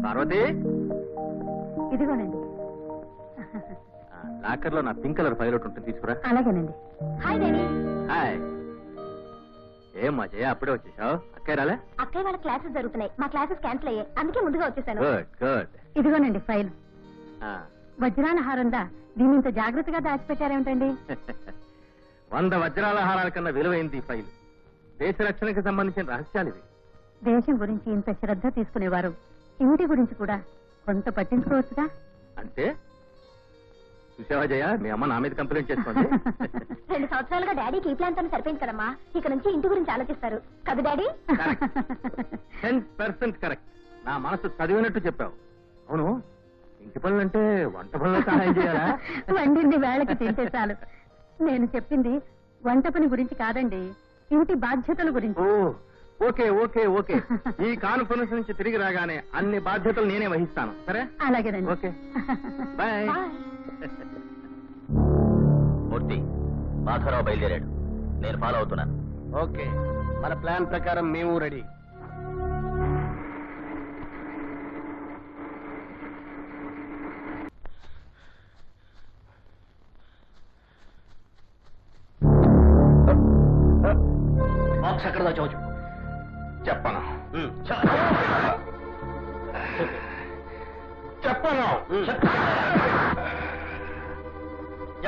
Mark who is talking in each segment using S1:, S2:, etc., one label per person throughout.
S1: పార్వతి,
S2: ఇదిగోనండి.
S1: లాకర్ లో నా పింక్ కలర్ ఫైల్ ఒకటి ఉంటుంది, తీసుకురా.
S2: అలాగేనండి. Hi daddy.
S1: హాయ్. ఏం జయ, అప్పుడే వచ్చేసావు? అక్కయ్య రాలే?
S2: అక్కయ్య వాళ్ళ క్లాసెస్ జరుగుతున్నాయి, మా క్లాసెస్ క్యాన్సిల్ అయ్యాయి, అందుకే ముందుగా వచ్చేసాను.
S1: Good good.
S2: ఇదిగోనండి ఫైల్. వజ్రాల హారందా, దీన్ని ఇంత జాగ్రత్తగా దాచిపెట్టారేమిటండి?
S1: 100 వజ్రాల హారాల కన్నా విలువైంది ఈ ఫైల్. దేశ రక్షణకు సంబంధించిన రహస్యాలు ఇవి.
S2: దేశం గురించి ఇంత శ్రద్ధ తీసుకునేవారు ఇంటి గురించి కూడా కొంత పట్టించుకోవచ్చుగా.
S1: అంటే చూసావా జయ, మీ అమ్మ నా మీద కంప్లైంట్ చేసుకోండి.
S2: 2 సంవత్సరాలుగా డాడీకి ఈ ప్లాన్ తో సరిపోయింది కదమ్మా, ఇక నుంచి ఇంటి గురించి ఆలోచిస్తారు కదా డాడీ?
S1: 10% కరెక్ట్. నా మనసు చదివినట్టు చెప్పావు. అవును, ఇంటి పనులంటే వంట పనులు సహాయం చేయాలా?
S2: వండింది వేళకి తింటే చాలు. నేను చెప్పింది వంట పని గురించి కాదండి, ఇంటి బాధ్యతల గురించి.
S1: Okay okay okay. ఈ కాన్ఫరెన్స్ నుంచి తిరిగి రాగానే అన్ని బాధ్యతలు నేనే వహిస్తాను, సరే?
S2: అలాగేనండి.
S1: Okay, bye.
S3: మూర్తి, మాధవరావు బయలుదేరాడు, నేను ఫాలో అవుతున్నాను.
S1: ఓకే, మన ప్లాన్ ప్రకారం మేము రెడీ.
S3: బాక్స్ ఎక్కడ దాచావచ్చు?
S1: చెప్పను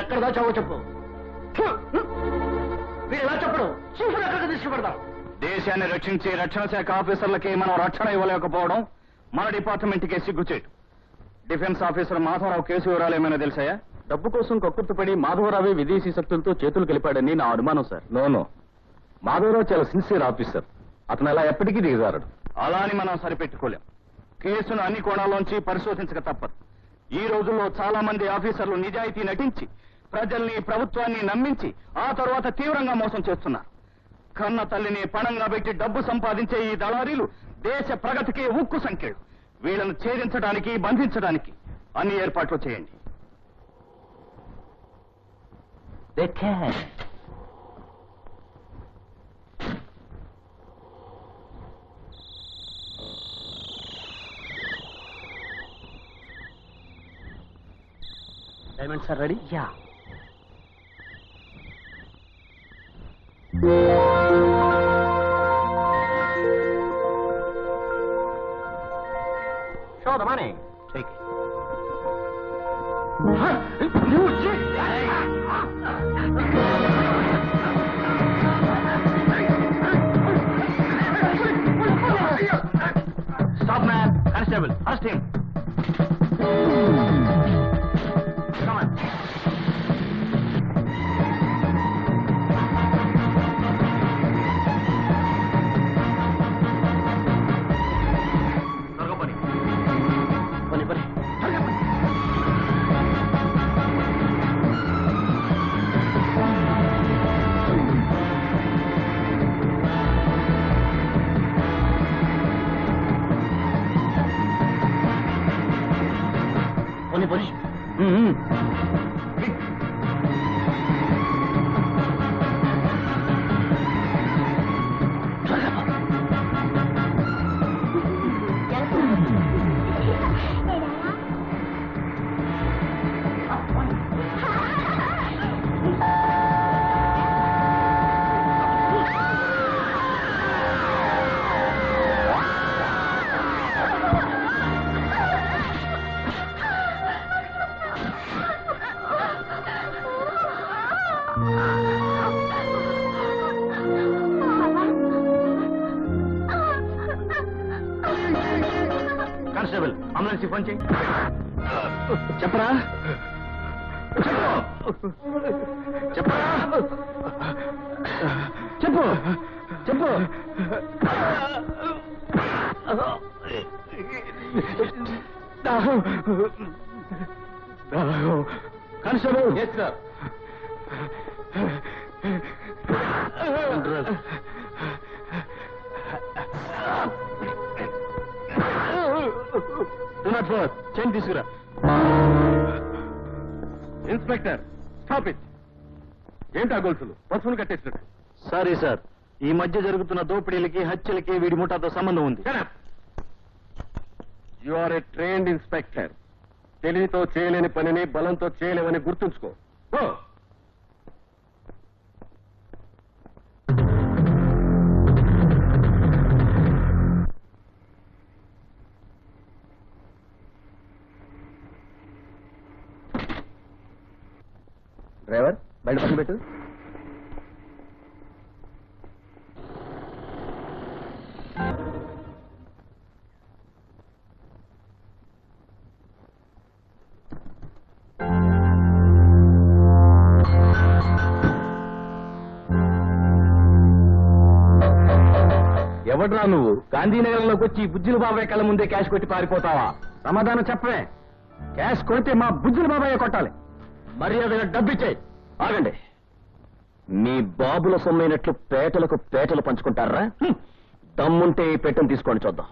S3: ఎక్కడ దాచావో చెప్పు. మీరు ఎలా చెప్పడం? చూసిన ఎక్కడికి తీసుకుపెడతాం.
S1: దేశాన్ని రక్షించే రక్షణ శాఖ ఆఫీసర్లకి మనం రక్షణ ఇవ్వలేకపోవడం మన డిపార్ట్మెంట్కే సిగ్గుచేటు. డిఫెన్స్ ఆఫీసర్ మాధవరావు కేసు వివరాలు ఏమైనా తెలుసాయా? డబ్బు కోసం కక్కుర్తిపడి మాధవరావు విదేశీ శక్తులతో చేతులు కలిపాడని నా అనుమానం సార్. నోనో, మాధవరావు చాలా సిన్సియర్ ఆఫీసర్, అతను అలా ఎప్పటికీ దిగజారడు. అలా అని మనం సరిపెట్టుకోలేం. కేసును అన్ని కోణాల్లోంచి పరిశోధించక తప్పదు. ఈ రోజుల్లో చాలా మంది ఆఫీసర్లు నిజాయితీ నటించి ప్రజల్ని, ప్రభుత్వాన్ని నమ్మించి ఆ తర్వాత తీవ్రంగా మోసం చేస్తున్నారు. కన్న తల్లిని పణంగా పెట్టి డబ్బు సంపాదించే ఈ దళారీలు దేశ ప్రగతికి ఉక్కు సంఖ్యలు. వీళ్ళను ఛేదించడానికి, బంధించడానికి అన్ని ఏర్పాట్లు చేయండి.
S3: Diamonds are ready? Yeah.
S1: Show the money.
S3: Take it.
S1: Stop, man. Constable, arrest him. Come on. Constable, ambulance phone చేయి. చెప్పరా చెప్పరా చెప్పు చెప్పు. కానిస్టేబుల్. Yes sir. చైన్ తీసుకురా. Inspector, stop it. ఏంటా గొలుసులు? పశువులు కట్టేసినట్టు. సారీ సార్, ఈ మధ్య జరుగుతున్న దోపిడీలకి, హత్యలకి వీడి ముఠాతో సంబంధం ఉంది.
S4: You are a trained inspector. తెలివితో చేయలేని పనిని బలంతో చేయలేమని గుర్తుంచుకో. గో.
S1: డ్రైవర్ బండి పక్కన పెట్టు. ఎవడ్రా నువ్వు? గాంధీనగర్లోకి వచ్చి బుజ్జిల బాబాయ్ కళ్ళ ముందే క్యాష్ కొట్టి పారిపోతావా? సమాధానం చెప్పవే. క్యాష్ కొడితే మా బుజ్జిల బాబాయ్ కొట్టాలి. మర్యాదగా డబ్బిచ్చే. ఆగండి. మీ బాబుల సొమ్మైనట్లు పేటలకు పేటలు పంచుకుంటారా? దమ్ముంటే ఈ పెట్టెను తీసుకోండి చూద్దాం.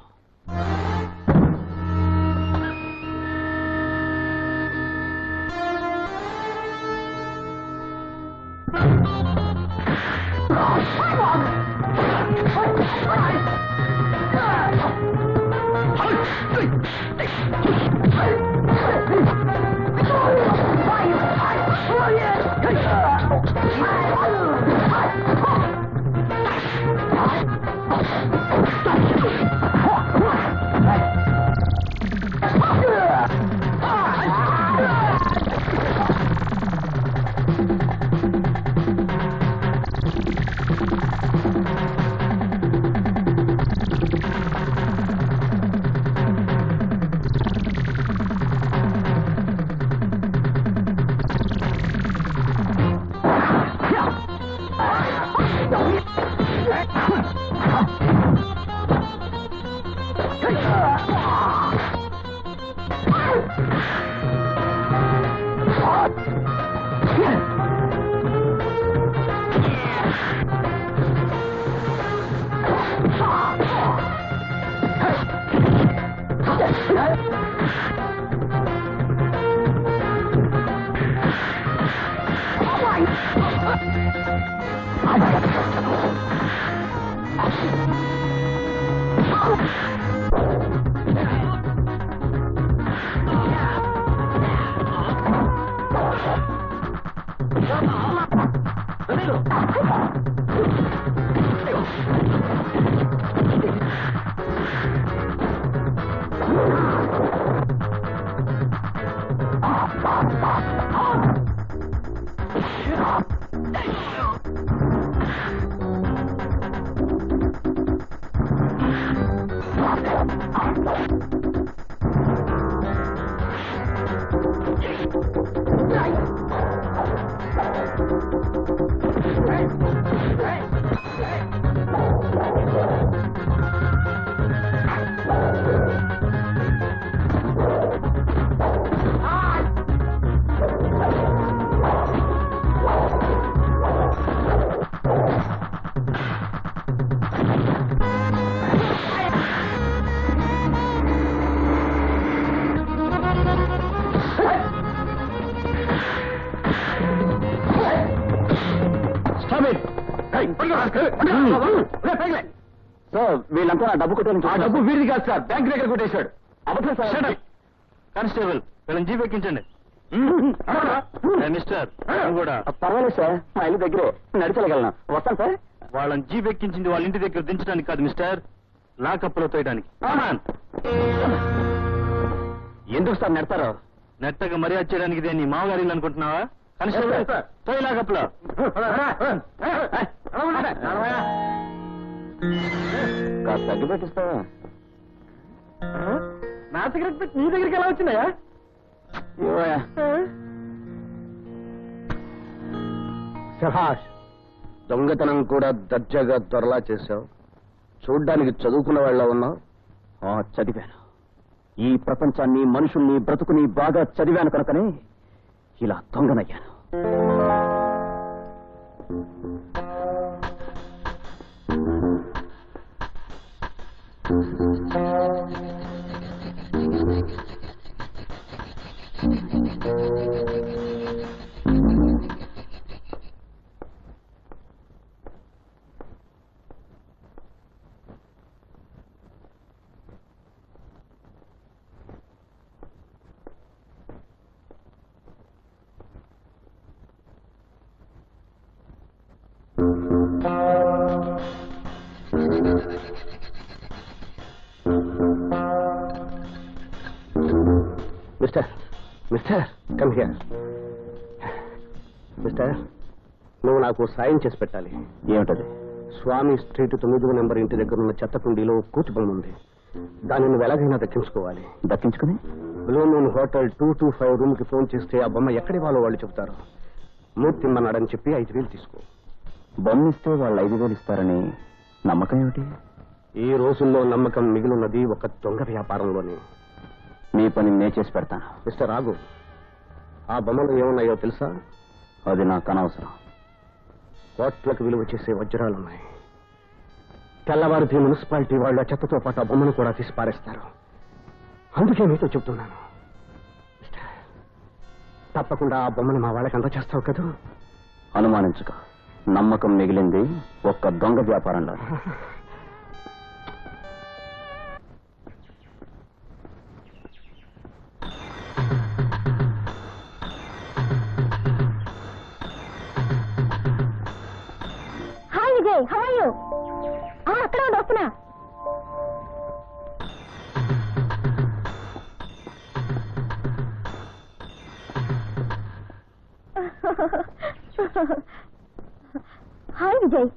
S1: సార్ వీళ్ళంతా నా డబ్బు కొట్టాను. ఆ డబ్బు వీరిది కాదు సార్, బ్యాంక్ దగ్గర కొట్టేశాడు. అబద్ధం సార్. కానిస్టేబుల్ వీళ్ళని జీప్ ఎక్కించండి. మిస్టర్ కూడా పర్వాలేదు సార్, మా ఇల్లు దగ్గరే నడిచగలను. వస్తాను సార్. వాళ్ళని జీప్ ఎక్కించింది వాళ్ళ ఇంటి దగ్గర దించడానికి కాదు మిస్టర్, లాకప్లో తోయడానికి. ఎందుకు సార్ నెడతారు? నెట్టగా మర్యాద చేయడానికి ఇదే నీ మామగారి ఇల్లు అనుకుంటున్నావా? కానిస్టేబుల్ తోయి లాకప్లో. తగ్గి పెట్టిస్తావా? నా సిగరెట్ పెట్టి నీ దగ్గరికి ఎలా వచ్చిందయా? శభాష్, దొంగతనం కూడా దర్జాగా త్వరలా చేశావు. చూడ్డానికి చదువుకున్న వాళ్ళ ఉన్నావు. చదివాను. ఈ ప్రపంచాన్ని, మనుషుల్ని, బ్రతుకుని బాగా చదివాను కనుకనే ఇలా దొంగనయ్యాను. Mister mister come here. Mister, నువ్వు నాకు సాయం చేసి పెట్టాలి. ఏమిటది? స్వామి స్ట్రీట్ 9వ నెంబర్ ఇంటి దగ్గర ఉన్న చెత్త కుండీలో కూతి బొమ్మ ఉంది. దాన్ని నువ్వు ఎలాగైనా దక్కించుకోవాలి. దక్కించుకుని బ్లూ మూన్ హోటల్ 225 రూమ్ కి ఫోన్ చేస్తే ఆ బొమ్మ ఎక్కడి వాళ్ళు చెబుతారు. మూర్తి ఇమ్మన్నాడని చెప్పి 5,000 తీసుకో. బొమ్మ ఇస్తే వాళ్ళు 5,000 ఇస్తారని నమ్మకం ఏమిటి? ఈ రోజుల్లో నమ్మకం మిగిలినది ఒక దొంగ వ్యాపారంలోనే. మీ పని నే చేసి పెడతాను. మిస్టర్ రాఘు, ఆ బొమ్మలో ఏమున్నాయో తెలుసా? అది నాకు అనవసరం. కోట్లకు విలువ చేసే వజ్రాలున్నాయి. తెల్లవారితే మున్సిపాలిటీ వాళ్ళు ఆ చెత్తతో పాటు ఆ బొమ్మను కూడా తీసి పారేస్తారు. అందుకే మీతో చెప్తున్నాను. తప్పకుండా ఆ బొమ్మను మా వాళ్ళకి అందచేస్తావు కదా? అనుమానించుకో, నమ్మకం మిగిలింది ఒక్క దొంగ వ్యాపారంలో.
S2: Hi Vijay, how are you? అక్కడ ఉండి వస్తున్నా. హాయ్ విజయ్,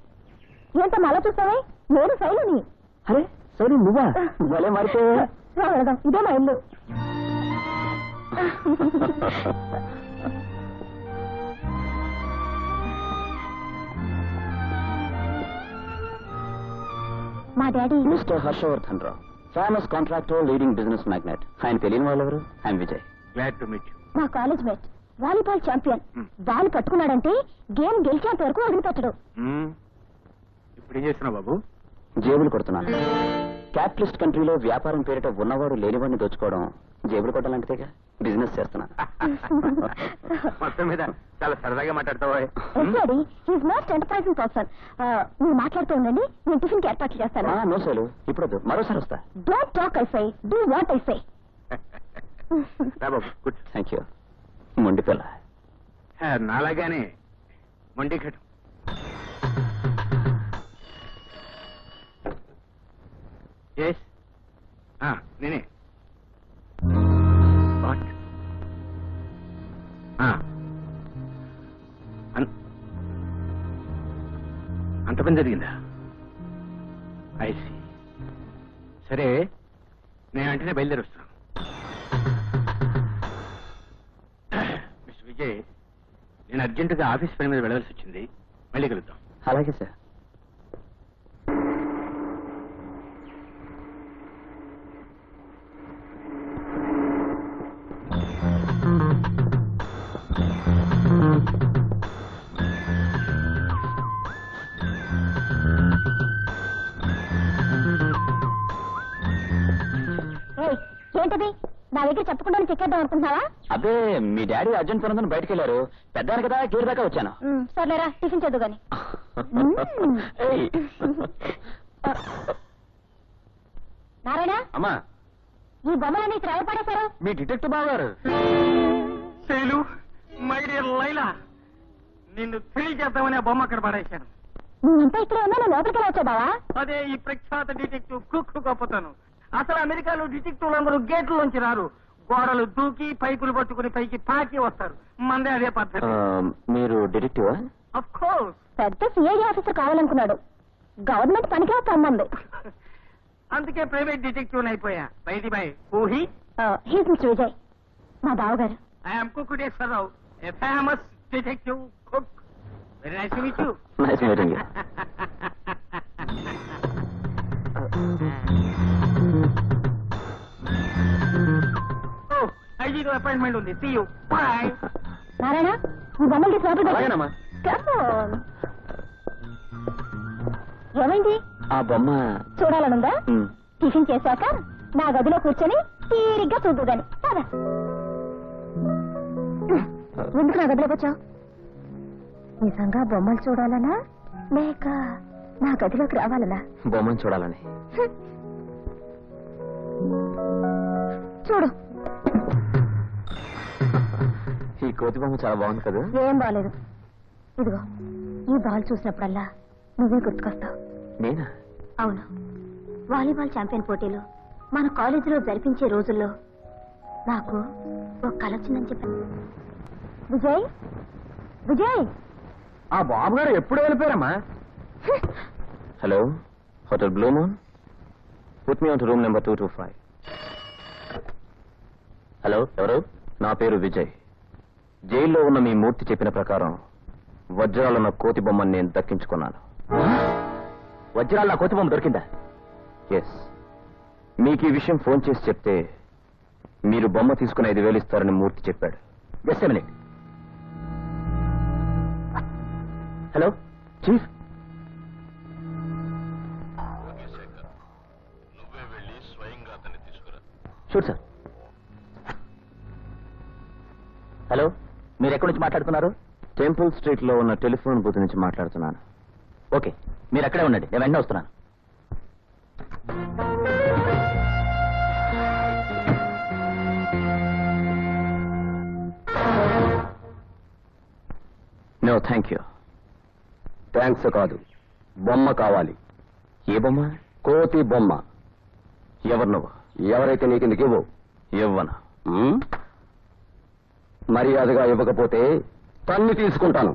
S2: ఏంటమ్మా అలా చూస్తావే? నేను శైలుని.
S1: అరే సరే, నువ్వా? భలే మారిపోయావా?
S2: వెళదాం, ఇదే మా ఇల్లు. మా daddy
S1: mister Harshavardhan Rao, famous contractor, leading business magnate. ఆయన తెలియని వాళ్ళెవరు? I'm Vijay.
S4: Glad to meet you.
S2: మా college mate, volleyball champion. Ball పట్టుకున్నాడంటే గేమ్ గెలిచేంత వరకు వదిలిపెట్టడు.
S4: ఇప్పుడు ఏం చేస్తున్నావు బాబు?
S1: జేబులు కొడుతున్నాను. క్యాపిటలిస్ట్ కంట్రీలో వ్యాపారం పేరిట ఉన్నవాడు లేనివాడిని దోచుకోవడం జేబులు కొట్టాలంటేగా బిజినెస్ చేస్తున్నాను.
S4: మొత్తం మీద చాలా సరదాగా మాట్లాడతావా?
S2: Most enterprising person. మీరు మాట్లాడుతూ ఉండండి, నేను టిఫిన్ కి ఏర్పాట్లు చేస్తాను.
S1: నో సేలు, ఇప్పుడు మరోసారి వస్తా.
S2: Don't talk I say, do what I say.
S4: బాబు కూర్చో.
S1: Thank you. మొండి పిల్ల.
S4: నాలాగానే మొండి కట్టు. నేనే. అంత పని జరిగిందా? ఐసి. సరే, నేను వెంటనే బయలుదేరి వస్తున్నాను. మిస్టర్ విజయ్, నేను అర్జెంటుగా ఆఫీస్ పని మీద వెళ్ళవలసి వచ్చింది. మళ్ళీ కలుద్దాం.
S1: అలాగే సార్.
S2: ఏంటది? నా దగ్గర చెప్పకుండా చెక్కేద్దాం అనుకుంటున్నావా?
S1: అదే, మీ డాడీ అర్జెంట్ పని ఉందని బయటకు వెళ్ళారు. పెద్దాను కదా, గేట్ దాకా వచ్చాను.
S2: సర్లేరా, టిఫిన్ చేద్దు గాని. నారాయణ,
S1: అమ్మా,
S2: ఈ బొమ్మలన్నీ ఇక్కడ ఎవరు పడేశారు?
S1: మీ డిటెక్టివ్ బాగారు.
S4: శైలు, మై డియర్ లైలా, నిన్ను తెలియజేద్దామని ఆ బొమ్మ అక్కడ పడేశాను.
S2: నువ్వంతా ఇక్కడ ఉన్నా నువ్వు లోపలికి వచ్చావా?
S4: అదే ఈ ప్రఖ్యాత డిటెక్టివ్ కుక్ గొప్పతనం. అసలు అమెరికాలో డిటెక్టివ్లు అందరూ గేట్లోంచి రారు, గోడలు దూకి పైపులు పట్టుకుని పైకి పాకి వస్తారు. మందే అదే పద్ధతి.
S1: మీరు డిటెక్టివా?
S4: Of course.
S2: పెద్ద సిఐడి ఆఫీసర్ కావాలనుకున్నాడు. గవర్నమెంట్ పనికి రమ్మంది.
S4: అందుకే ప్రైవేట్ డిటెక్టివ్ అయిపోయా. బైది బై ఊహి.
S2: హీస్ మిస్టర్ విజయ్, మా బావగారు.
S4: I'm Kukkuteswararao, a famous detective cook. Very nice to meet you.
S1: Nice meeting you.
S4: ఐజీతో అపాయింట్మెంట్ ఉంది. See you. బై.
S2: నారాయణ, ఈ బొమ్మలు తీసి లోపలికి
S1: అలాగేనమ్మా.
S2: ఏమైంది?
S1: ఆ బొమ్మ
S2: చూడాలనుందా? టిఫిన్ చేశాక నా గదిలో కూర్చొని తీరిగ్గా చూద్దుగాని. పద. ఎందుకు నా గదిలోకి వచ్చావు? నిజంగా బొమ్మలు చూడాలనా లేక నా గదిలోకి రావాలనా?
S1: బొమ్మను చూడాలని.
S2: చూడు.
S1: ఈ కోతి బొమ్మ చాలా బాగుంది కదా?
S2: ఏం బాలేదు. ఇదిగో, ఈ బాల్ చూసినప్పుడల్లా నువ్వే గుర్తుకొస్తావు.
S1: నేనా?
S2: అవును. వాలీబాల్ ఛాంపియన్ పోటీలు మన కాలేజీలో జరిపించే రోజుల్లో నాకు ఒక కల వచ్చిందని చెప్పాను. విజయ్ విజయ్,
S1: ఆ బాబు గారు ఎప్పుడు వెళ్ళిపోయారమ్మా?
S3: Hello, hotel blue moon. Put me on to room number 225. Hello, ఎవరు? నా పేరు విజయ్. జైల్లో ఉన్న మీ మూర్తి చెప్పిన ప్రకారం వజ్రాలున్న కోతి బొమ్మని నేను దక్కించుకున్నాను. వజ్రాల కోతి బొమ్మ దొరికిందా? ఎస్. మీకు ఈ విషయం ఫోన్ చేసి చెప్తే మీరు బొమ్మ తీసుకుని 5,000 ఇస్తారని మూర్తి చెప్పాడు. Just a minute. Hello chief.
S5: నువ్వే వెళ్ళి స్వయంగా అతన్ని తీసుకురా.
S3: Sure sir. హలో, మీరు ఎక్కడి నుంచి మాట్లాడుతున్నారు? టెంపుల్ స్ట్రీట్ లో ఉన్న టెలిఫోన్ బూత్ నుంచి మాట్లాడుతున్నాను. ఓకే, మీరు అక్కడే ఉండండి, నేను వెంటనే వస్తున్నాను. No thank you.
S1: థ్యాంక్స్ కాదు, బొమ్మ కావాలి.
S3: ఏ బొమ్మ?
S1: కోతి బొమ్మ.
S3: ఎవరు నువ్వు?
S1: ఎవరైతే నీకెందుకు ఇవ్వు.
S3: ఇవ్వను.
S1: మర్యాదగా ఇవ్వకపోతే తన్ని తీసుకుంటాను.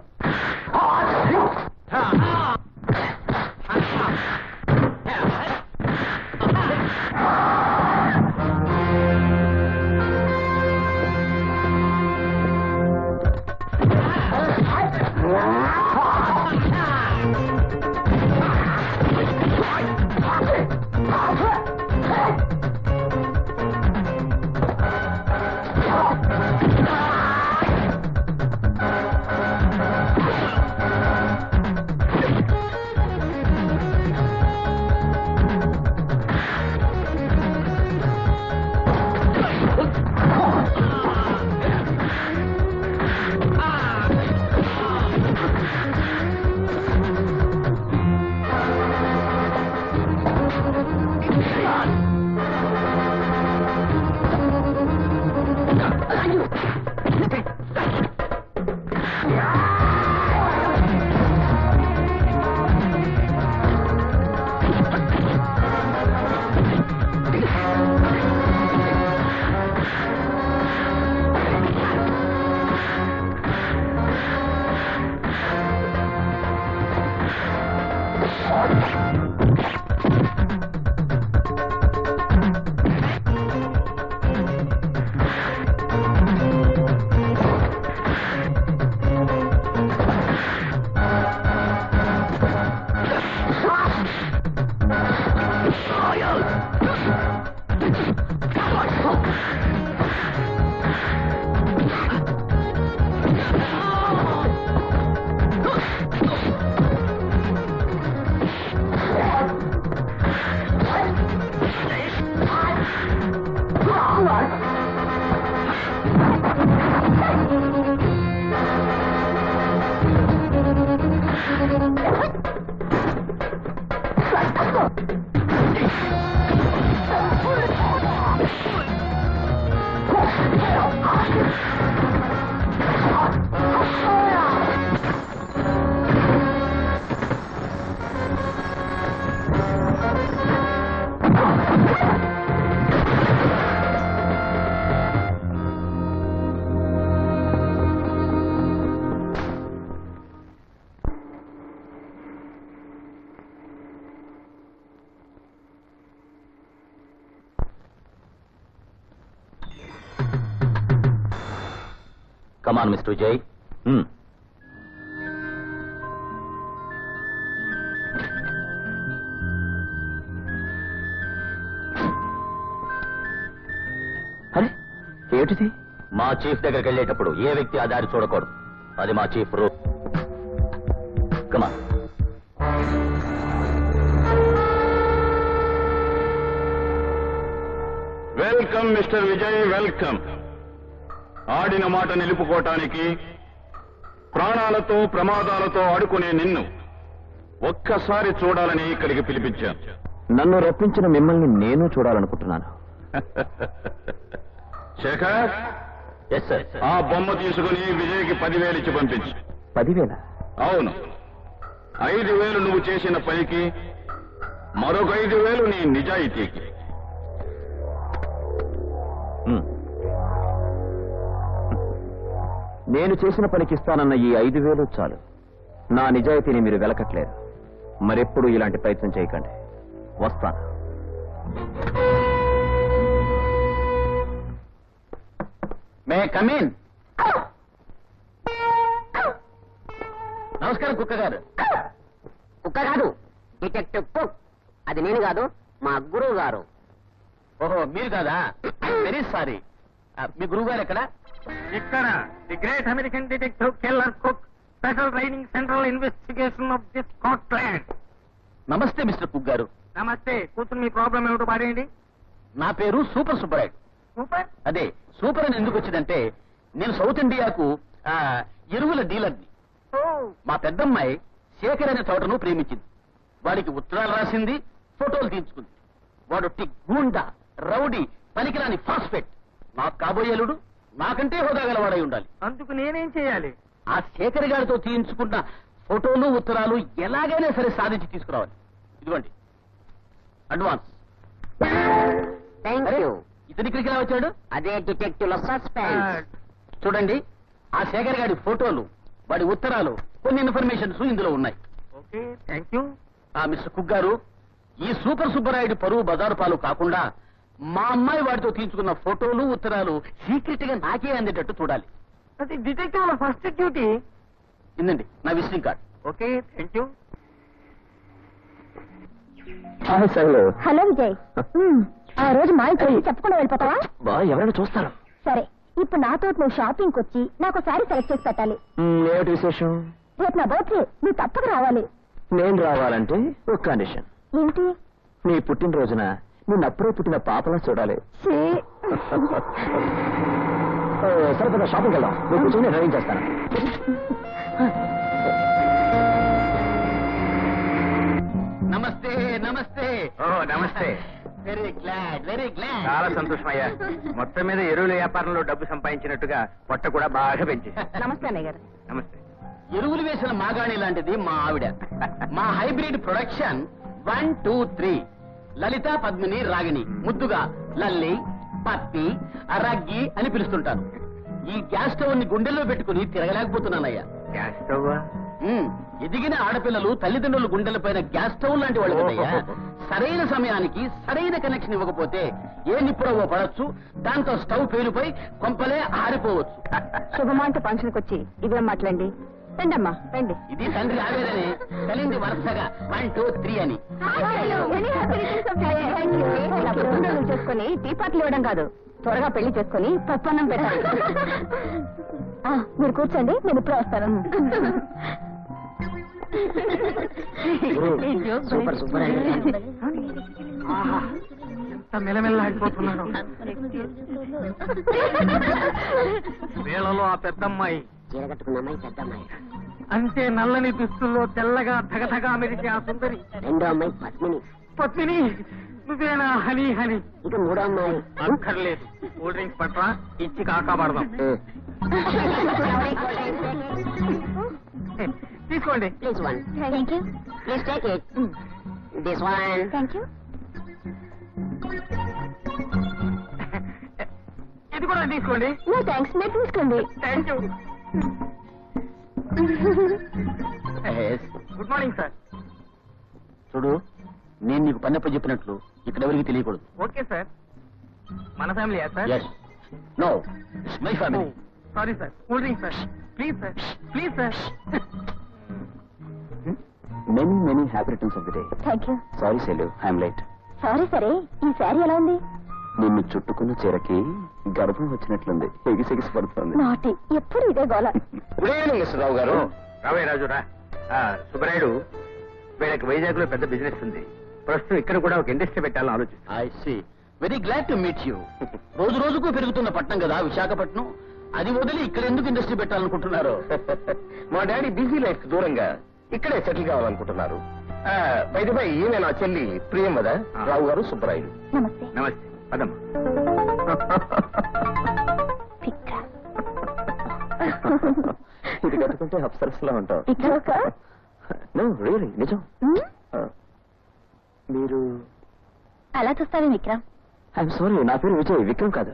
S3: Come on, Mr. Vijay. అరే, ఏమిటిది? మా చీఫ్ దగ్గరికి వెళ్ళేటప్పుడు ఏ వ్యక్తి ఆ దారి చూడకూడదు. అది మా chief rule. Come on.
S5: Welcome mister Vijay, welcome. ఆడిన మాట నిలుపుకోవటానికి ప్రాణాలతో ప్రమాదాలతో ఆడుకునే నిన్ను ఒక్కసారి చూడాలని ఇక్కడికి పిలిపించాను.
S3: నన్ను రప్పించిన మిమ్మల్ని నేను చూడాలనుకుంటున్నాను.
S5: Shekhar,
S3: yes sir.
S5: ఆ బొమ్మ తీసుకుని విజయ్కి 10,000 ఇచ్చి పంపించు.
S3: 10,000?
S5: అవును, 5,000 నువ్వు చేసిన పనికి, మరొక 5,000 నీ నిజాయితీకి.
S3: నేను చేసిన పనికి ఇస్తానన్న ఈ 5,000 చాలు. నా నిజాయితీని మీరు వెలకట్లేదు. మరెప్పుడు ఇలాంటి ప్రయత్నం చేయకండి. వస్తాను. మే కమీన్. నమస్కారం కుక్క గారు.
S6: కుక్క కాదు, డిటెక్టివ్ కుక్. అది నేను కాదు, మా గురువు గారు.
S3: ఓహో, మీరు కాదా? Very sorry. మీ గురువు గారు ఎక్కడ?
S4: ఇక్కడ the great American detective killer cook, special training central investigation of the Scotland.
S3: నమస్తే మిస్టర్ కుక్ గారు.
S4: నమస్తే. కూర్చుని మీ ప్రాబ్లం ఏమిటో పాడేయండి.
S3: నా పేరు సూపర్ సుబ్బరాయుడు.
S4: సూపర్.
S3: అదే సూపర్ అని ఎందుకు వచ్చిందంటే, నేను సౌత్ ఇండియాకు ఎరువుల డీలర్ని.
S4: ఓ,
S3: మా పెద్దమ్మాయి శేఖర్ అనే తోటను ప్రేమించింది. వాడికి ఉత్తరాలు రాసింది, ఫోటోలు తీయించుకుంది. వాడు టిక్ గూండా, రౌడీ, పనికిరాని ఫాస్ఫెట్. నాకు కాబోయేలుడు నాకంటే హోదా గలవాడై ఉండాలి.
S4: అందుకు నేనేం చేయాలి?
S3: ఆ శేఖర్ గారితో తీయించుకున్న ఫోటోలు ఉత్తరాలు ఎలాగైనా సరే సాధించి తీసుకురావాలి. ఇదిగోండి అడ్వాన్స్.
S6: Thank you.
S3: ఇతని ఇక్కడికి ఎలా వచ్చాడు?
S6: అదే డిటెక్టివ్ లో సస్పెన్స్.
S3: చూడండి, ఆ శేఖర్ గారి ఫోటోలు, వాడి ఉత్తరాలు, కొన్ని ఇన్ఫర్మేషన్స్ ఇందులో ఉన్నాయి.
S4: Okay, thank you.
S3: Mister cook గారు, ఈ సూపర్ సుబ్బరాయుడు పరువు బజారు పాలు కాకుండా మా అమ్మాయి వాడితో తీయించుకున్న ఫోటోలు ఉత్తరాలు సీక్రెట్ గా నాకే అందేటట్టు చూడాలి.
S4: అది డిటెక్టివ్ లో ఫస్ట్ డ్యూటీ.
S3: ఇందండి నా visiting card.
S4: Okay, thank you.
S2: Hello Vijay. ఆ రోజు మా ఇంట్లో చెప్పకుండా వెళ్ళిపోతావా?
S3: ఎవరైనా చూస్తారు.
S2: సరే, ఇప్పుడు నాతో నువ్వు షాపింగ్ వచ్చి నాకు శారీ సెలెక్ట్ చేసి పెట్టాలి.
S3: ఏమిటి విశేషం?
S2: రేపు నా బర్త్డే, నువ్వు తప్పక రావాలి.
S3: నేను రావాలంటే ఒక కండిషన్.
S2: ఏంటి?
S3: నీ పుట్టినరోజున నేను అప్పుడే పుట్టిన పాపలా చూడాలి.
S2: ఛీ.
S3: సరే కదా, షాపింగ్ వెళ్దాం. నువ్వు కూర్చొని డ్రైవింగ్ చేస్తాను. నమస్తే. నమస్తే.
S1: నమస్తే.
S3: Very glad, very glad.
S1: చాలా సంతోషం అయ్యా. మొత్తం మీద ఎరువుల వ్యాపారంలో డబ్బు సంపాదించినట్టుగా పొట్ట కూడా బాగా పెంచి.
S2: నమస్తే అన్నయ్య గారు.
S1: నమస్తే.
S3: ఎరువులు వేసిన మాగాణి లాంటిది మా ఆవిడ. మా హైబ్రిడ్ ప్రొడక్షన్ 1, 2, 3. లలిత, పద్మిని, రాగిణి. ముద్దుగా లల్లి, పత్తి, రగ్గి అని పిలుస్తుంటాను. ఈ గ్యాస్ స్టవ్ ని గుండెల్లో పెట్టుకుని తిరగలేకపోతున్నానయ్యా.
S1: Gas stove?
S3: ఎదిగిన ఆడపిల్లలు తల్లిదండ్రుల గుండెలపైన గ్యాస్ స్టవ్ లాంటి వాళ్ళు కదయ్యా. సరైన సమయానికి సరైన కనెక్షన్ ఇవ్వకపోతే ఏ నిప్పుడవో పడచ్చు, దాంతో స్టవ్ పేలుపై కొంపలే ఆరిపోవచ్చు.
S2: శుభమాంత ఫంక్షన్కి వచ్చి ఇదేం మాట్లాడండి. రండమ్మా, రండి.
S3: ఇది తండ్రి ఆవేదనే. కలింది వరుసగా 1, 2, 3 అని.
S2: చేసుకుని టీ పార్టీలు ఇవ్వడం కాదు, త్వరగా పెళ్లి చేసుకుని పప్పన్నం పెట్టాలి. మీరు కూర్చోండి, నేను ఇప్పుడే వస్తాను.
S6: Super super.
S4: ఆహా, ఎంత మెలమెల్లాడిపోతున్నాడు. వేళలో ఆ పెద్దమ్మాయి,
S6: చీర కట్టుకున్న అమ్మాయి పెద్ద అమ్మాయి.
S4: అంతే నల్లని దుస్తుల్లో తెల్లగా ధగధగా మెరిసే ఆ సుందరి
S6: రెండో అమ్మాయి పద్మిని.
S4: పత్మిని, నువ్వేనా హనీ హనీ?
S6: ఇక మూడో అమ్మాయి
S4: అక్కర్లేదు, కూల్ డ్రింక్స్ పట్రా, ఇచ్చి కాకాపడదాం. తీసుకోండి.
S6: Please one.
S2: Thank you.
S6: Please take it. This one.
S2: Thank you.
S4: ఇది కూడా తీసుకోండి.
S2: నో థ్యాంక్స్, మీరు తీసుకోండి.
S4: Thank you. Good morning sir.
S3: చూడు, నేను నీకు పన్నెప్ప చెప్పినట్లు ఇక్కడ ఎవరికి తెలియకూడదు.
S4: Okay sir. మన ఫ్యామిలీయా sir?
S3: Yes. No, it's my family.
S4: Sorry sir, cool drink sir. Please sir, please sir.
S3: Many many happy returns of the day.
S2: Thank you.
S3: Sorry సెలు, ఐఎమ్ లేట్.
S2: సారీ సరే, ఈ శారీ ఎలా ఉంది?
S3: నిన్ను చుట్టుకున్న చీరకి గర్భం వచ్చినట్లుంది, ఎగిసెగిసి పడుతుంది.
S2: నాటి ఎప్పుడు ఇదే గోల.
S3: గుడ్ ఈవినింగ్ మిస్టర్ రావు గారు.
S1: రావయ్య రాజు రా. సుబ్బరాయుడు, వీళ్ళకి వైజాగ్ లో పెద్ద బిజినెస్ ఉంది. ప్రస్తుతం ఇక్కడ కూడా ఒక ఇండస్ట్రీ పెట్టాలని ఆలోచిస్తాను.
S3: I see. Very glad to meet you. రోజు రోజుకు పెరుగుతున్న పట్టణం కదా విశాఖపట్నం. అది వదిలి ఇక్కడ ఎందుకు ఇండస్ట్రీ పెట్టాలనుకుంటున్నారు?
S1: మా డాడీ బిజీ లైఫ్ దూరంగా ఇక్కడే సెటిల్ కావాలనుకుంటున్నారు. బై ఈమె నా చెల్లి ప్రియంవద. రావు గారు, సుబ్బరాయుడు.
S2: నమస్తే.
S1: నమస్తే. పదమ్మా.
S2: పిక్క.
S3: ఇది కట్టుకుంటే అప్సరస్ లా ఉంటావు.
S2: ఇక్కడ
S3: నో రియలీ, నిజం. మీరు?
S2: అలా చూస్తావే విక్రమ్.
S3: ఐఎమ్ సారీ, నా పేరు విజయ్, విక్రమ్ కాదు.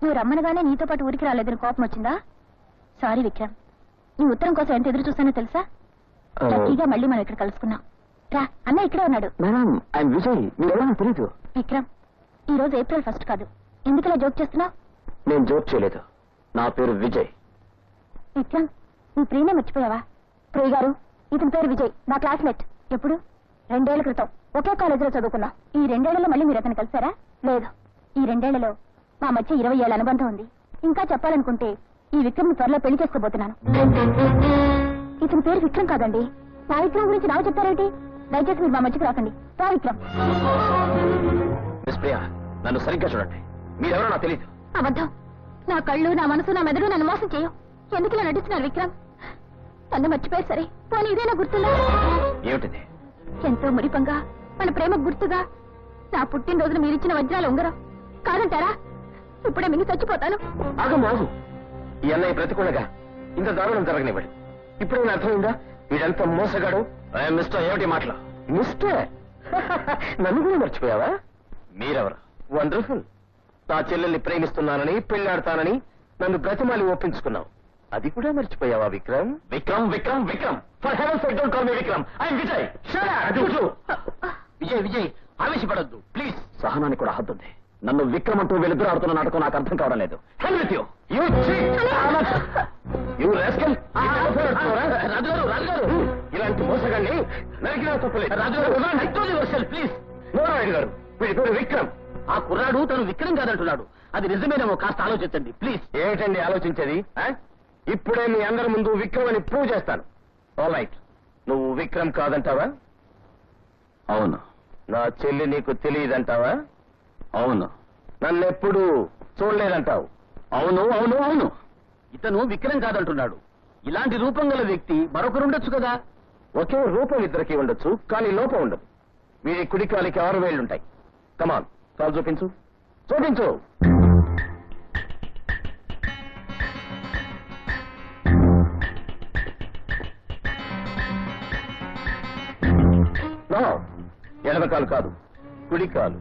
S2: నువ్వు రమ్మనగానే నీతో పాటు ఊరికి రాలేదని కోపం వచ్చిందా? సారీ విక్రమ్, నీ ఉత్తరం కోసం ఎంత ఎదురు చూస్తానో తెలుసా? లక్కీగా మళ్ళీ మనం ఇక్కడ కలుసుకున్నాం. రా, అన్న ఇక్కడే ఉన్నాడు.
S3: మేడం ఐఎమ్ విజయ్, మీరెవరో నాకు తెలీదు.
S2: విక్రమ్, ఈ రోజు ఏప్రిల్ 1 కాదు. ఎందుకలా జోక్ చేస్తున్నావు?
S3: నేను జోక్ చేయలేదు, నా పేరు విజయ్.
S2: విక్రమ్, నీ ప్రియనే మర్చిపోయావా? ప్రియ గారు, ఇతని పేరు విజయ్, నా క్లాస్మేట్. ఎప్పుడు? 2 ఏళ్ల క్రితం ఒకే కాలేజీలో చదువుకున్నాం. ఈ 2 ఏళ్లలో మళ్ళీ మీరు అతను కలిసారా? లేదు. ఈ 2 ఏళ్లలో మా మధ్య 20 ఏళ్ల అనుబంధం ఉంది. ఇంకా చెప్పాలనుకుంటే ఈ విక్రమ్ త్వరలో పెళ్లి చేసుకోబోతున్నాను. ఇతని పేరు విక్రమ్ కాదండి. నా విక్రమ్ గురించి నాకు చెప్తారేంటి? దయచేసి మీరు మా మధ్యకి రాకండి. రా విక్రమ్.
S3: మిస్ ప్రియా, నన్ను సరిగ్గా చూడండి, మీరెవరో నాకు తెలీదు.
S2: అబద్ధం. నా కళ్ళు, నా మనసు, నా మెదడు నన్ను మోసం చేయవు. ఎందుకు ఇలా నటిస్తున్నారు విక్రమ్? నన్ను మర్చిపోయారు సరే, పోనీ ఇదేనా గుర్తుందా?
S3: ఏమిటిది?
S2: ఎంతో మురిపంగా మన ప్రేమకు గుర్తుగా నా పుట్టినరోజున మీరిచ్చిన వజ్రాల ఉంగరం. కాదంటారా? ఇప్పుడే మింగి చచ్చిపోతాను.
S3: ఆగు. ఈ అన్నయ్య ప్రతికూలగా ఇంత దారుణం జరగనివ్వడు. ఇప్పుడే అర్థమైందా వీడంత మోసగాడు? మిస్టర్, ఏమిటి మాటలు? మిస్టర్, నన్ను కూడా మర్చిపోయావా? మీరెవరు? వండర్ఫుల్. నా చెల్లెల్ని ప్రేమిస్తున్నానని, పెళ్లాడతానని నన్ను బ్రతిమాలి ఒప్పించుకున్నావు. అది కూడా మర్చిపోయావా Vikram? Vikram for heaven's sake don't call me Vikram. I'm Vijay. Vijay ఆవేశపడొద్దు ప్లీజ్. సహనానికి కూడా హద్దుంది. నన్ను విక్రమ్ అంటూ వీళ్ళిద్దరు ఆడుతున్న నాటకం నాకు అర్థం కావడం లేదు. ఇలాంటి మోసగాన్ని నరికినా తప్పలేదు. ప్లీజ్. గారు, వీడి పేరు విక్రమ్. ఆ కుర్రాడు తను విక్రమ్ కాదంటున్నాడు. అది నిజమేనేమో, కాస్త ఆలోచించండి ప్లీజ్. ఏమిటండి ఆలోచించేది? ఇప్పుడే మీ అందరి ముందు విక్రమ్ అని ప్రూవ్ చేస్తాను. ఆల్ రైట్, నువ్వు విక్రమ్ కాదంటావా? అవును. నా చెల్లి నీకు తెలియదంటావా? అవును. నన్నెప్పుడు చూడలేదంటావు? అవును. ఇతను విక్రమ్ కాదంటున్నాడు. ఇలాంటి రూపం గల వ్యక్తి మరొకరుండొచ్చు కదా. ఒకే రూపం ఇద్దరికి ఉండొచ్చు, కానీ లోపం ఉండదు. వీడి కుడికాలికి 6 వేళ్లుంటాయి. కమాన్, కాలు చూపించు. ఎడమ కాలు కాదు, కుడి కాలు.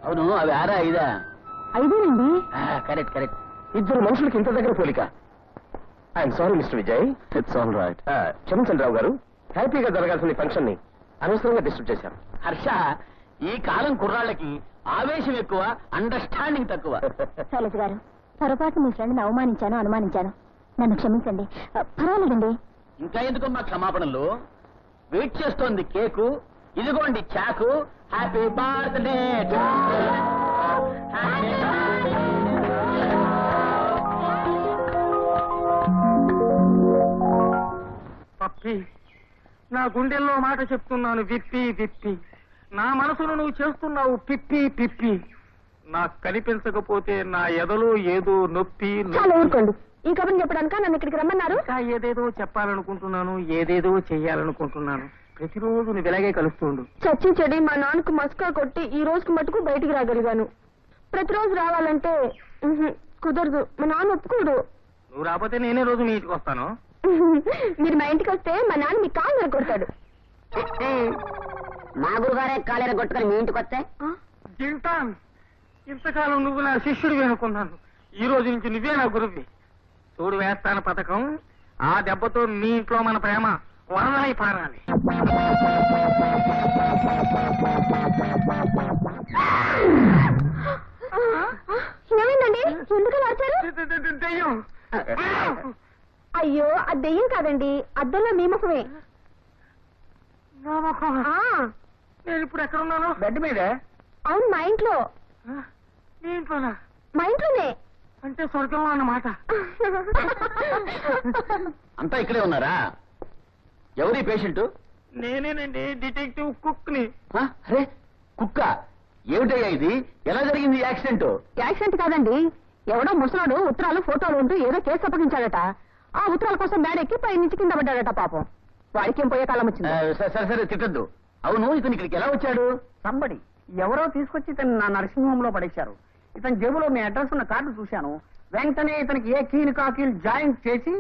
S3: అవును, అవి 6 5
S2: 5
S3: కరెక్ట్. ఇద్దరు మనుషులకి ఇంత దగ్గర పోలిక. I'm sorry mister Vijay. It's all right. క్షమించండి రావు గారు, హ్యాపీగా జరగాల్సిన ఫంక్షన్ ని అనవసరంగా డిస్టర్బ్ చేశాను. హర్ష, ఈ కాలం కుర్రాళ్ళకి ఆవేశం ఎక్కువ, అండర్స్టాండింగ్ తక్కువ.
S2: శైలజ గారు, పొరపాటు మీ ఫ్రెండ్ని అనుమానించాను. నన్ను క్షమించండి. పర్వాలేదండి.
S3: ఇంకా ఎందుకమ్మా క్షమాపణలు? వెయిట్ చేస్తోంది కేకు, ఇదిగోండి చాకు. Happy birthday.
S4: పప్పి, నా గుండెల్లో మాట చెప్తున్నాను విప్పి. నా మనసును నువ్వు చేస్తున్నావు పిప్పి. నాకు కనిపించకపోతే నా ఎదలో ఏదో నొప్పి.
S2: చాలా ఊరుకోండి. ఈ కబుర్ని చెప్పడానిక నన్ను ఇక్కడికి రమ్మన్నారు?
S4: ఏదేదో చెప్పాలనుకుంటున్నాను, ఏదేదో చెయ్యాలనుకుంటున్నాను. ప్రతిరోజు నువ్వు ఇలాగే కలుస్తుండు.
S2: చచ్చి చెడి మా నాన్నకు మస్కా కొట్టి ఈ రోజుకి మటుకు బయటికి రాగలిగాను. ప్రతిరోజు రావాలంటే కుదరదు. మా నాన్న ఒప్పుకోడు.
S4: నువ్వు రాకపోతే నేనే రోజు మీ ఇంటికి వస్తాను.
S2: మీరు మా ఇంటికి వస్తే మా నాన్న మీ కాలు కొడతాడు.
S6: మా గురుగారే కాలేర కొట్టుకొని మీ ఇంటికి వస్తే
S4: జింటాన్, ఇంతకాలం నువ్వు నా శిష్యుడివి అనుకున్నాను. ఈ రోజు నుంచి నువ్వే నా గురువి. చూడు వేస్తాను పథకం. ఆ దెబ్బతో మీ ఇంట్లో మన ప్రేమ వరదలై పారాలి.
S2: ఏమైందండి? ఎందుకు వచ్చారు?
S4: దెయ్యం.
S2: అయ్యో, ఆ దెయ్యం కాదండి, అద్దంలో మీ ముఖమే.
S4: నా ముఖం? నేను ఇప్పుడు ఎక్కడున్నాను?
S3: బెడ్ మీద.
S2: అవును, మా ఇంట్లో.
S4: మీ ఇంట్లోనా?
S2: మా ఇంట్లోనే.
S4: అంటే స్వర్గంలో అన్నమాట.
S3: అంతా ఇక్కడే ఉన్నారా? ఎవరి పేషెంట్?
S4: నేనేనండి, డిటెక్టివ్ కుక్ ని.
S3: అరే కుక్క, ఏమిటయ్యా ఇది? ఎలా జరిగింది యాక్సిడెంట్?
S2: యాక్సిడెంట్ కాదండి, ఎవడో ముసలాడు ఉత్తరాలు ఫోటోలు ఉంటూ ఏదో కేసు అప్పగించాడట. ఆ ఉత్తరాల కోసం మేడెక్కి పై నుంచి కింద పడ్డాడట. పాపం వాడికేం పోయే కాలం వచ్చింది.
S3: సరే సరే తిట్టద్దు. అవును, ఇతను ఇక్కడికి ఎలా వచ్చాడు?
S4: సంబడి ఎవరో తీసుకొచ్చి ఇతను నా నర్సింగ్ హోమ్ లో పడేశారు. ఇతని జేబులో మీ అడ్రస్ ఉన్న కార్డు చూశాను. వెంటనే ఇతనికి ఏ కీలు కాకీలు జాయింట్ చేసి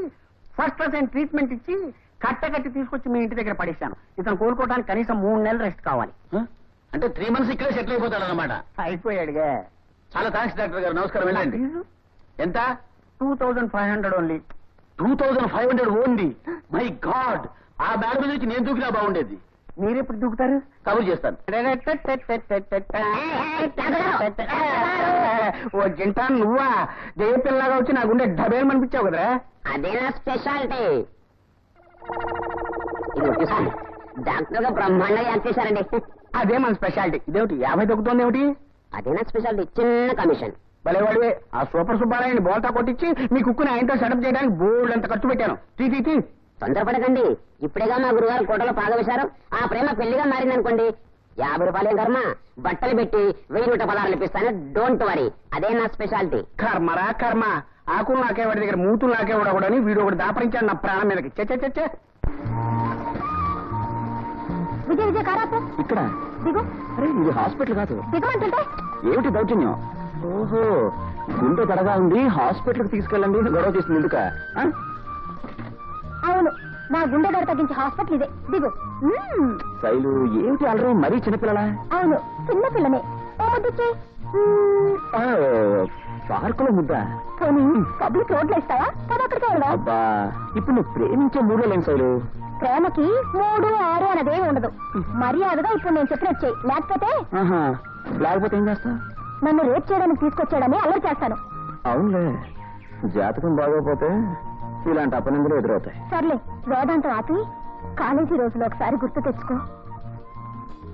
S4: ఫస్ట్ క్లాస్ ట్రీట్మెంట్ ఇచ్చి కట్టకట్టి తీసుకొచ్చి మీ ఇంటి దగ్గర పడేశాను. ఇతను కోలుకోవడానికి కనీసం 3 నెలలు రెస్ట్ కావాలి.
S3: అంటే 3 months ఇక్కడే సెటిల్ అయిపోతాడు అనమాట.
S4: అయిపోయాడుగా.
S3: చాలా థ్యాంక్స్ డాక్టర్ గారు. నమస్కారం. వెళ్ళండి. ఎంత?
S4: 2500 ఓన్లీ.
S3: 2500 ఓన్లీ? మై గాడ్, ఆ మేడ మీద నుంచి నేను దూకినా బాగుండేది.
S4: మీరెప్పుడు దూకుతారు?
S3: కబుర్ చేస్తాను.
S4: ఓ జింటా, నువ్వా? జయపిల్లగా వచ్చి నా గుండె డబేలు అనిపించావు కదరా.
S6: అదే నా స్పెషాలిటీ. ఇది చూసాను, డాక్టర్ గా బ్రహ్మాండంగా యాక్ట్ చేశారండి.
S4: అదే మన స్పెషాలిటీ. ఇదేమిటి 50 దొక్కుతోంది ఏమిటి?
S6: అదే నా స్పెషాలిటీ, చిన్న కమిషన్.
S4: భలేవాడివే. ఆ సూపర్ సుబ్బారాయని బోల్తా కొట్టించి మీ కుక్కుని ఆయనతో సెటప్ చేయడానికి బోల్డ్ అంత ఖర్చు పెట్టాను. తీ
S6: తొందరపడకండి, ఇప్పుడేగా మా గురుగారు కోటలో పాదవేశారు. ఆ ప్రేమ పెళ్లిగా మారిందనుకోండి, 50 రూపాయలే కర్మ, బట్టలు పెట్టి 1000 ఇప్పిస్తాను. డోంట్ వరీ, అదే నా స్పెషాలిటీ.
S4: కర్మరా కర్మ. ఆకులు నాకేవాడి దగ్గర మూతులు నాకేవాడని వీడు ఒకటి దాపరించాడు నా ప్రాణం మీదకి. చెచ్చే
S2: విజయ్ విజయ్ కారాపు
S3: ఇక్కడ?
S2: దిగు.
S3: అరే, ఇది హాస్పిటల్ కాదు.
S2: దిగమంటుంటే
S3: ఏమిటి దౌర్జన్యం? ఓహో, గుండె తడగా ఉంది, హాస్పిటల్కి తీసుకెళ్ళండి గొడవ చేసింది ఎందుక?
S2: అవును, నా గుండె గారు తగ్గించి హాస్పిటల్ ఇదే. దిగు.
S3: శైలు, ఏమిటి అలరు? మరీ చిన్నపిల్లలా?
S2: అవును, చిన్న పిల్లనే. ఓ ముద్దుచ్చి.
S3: పార్కులో ముద్ద?
S2: పోనీ పబ్లిక్ రోడ్లు ఇస్తావా? పద అక్కడికి వెళ్దాం.
S3: అబ్బా, ఇప్పుడు నువ్వు ప్రేమించే మూడో లేని శైలు.
S2: ప్రేమకి 3, 6 అనేదేమి ఉండదు. మర్యాదగా ఇప్పుడు నేను చెప్పినట్టు చెయ్యి,
S3: లేకపోతే ఏం చేస్తా?
S2: నన్ను రేప్ చేయడానికి తీసుకొచ్చాడని అల్లరి చేస్తాను.
S3: అవునులే, జాతకం బాగోపోతే ఇలాంటి అపనిందలు ఎదురవుతాయి.
S2: సర్లే, వేదాంతం ఆపి కాలేజీ రోజులు ఒకసారి గుర్తు తెచ్చుకో.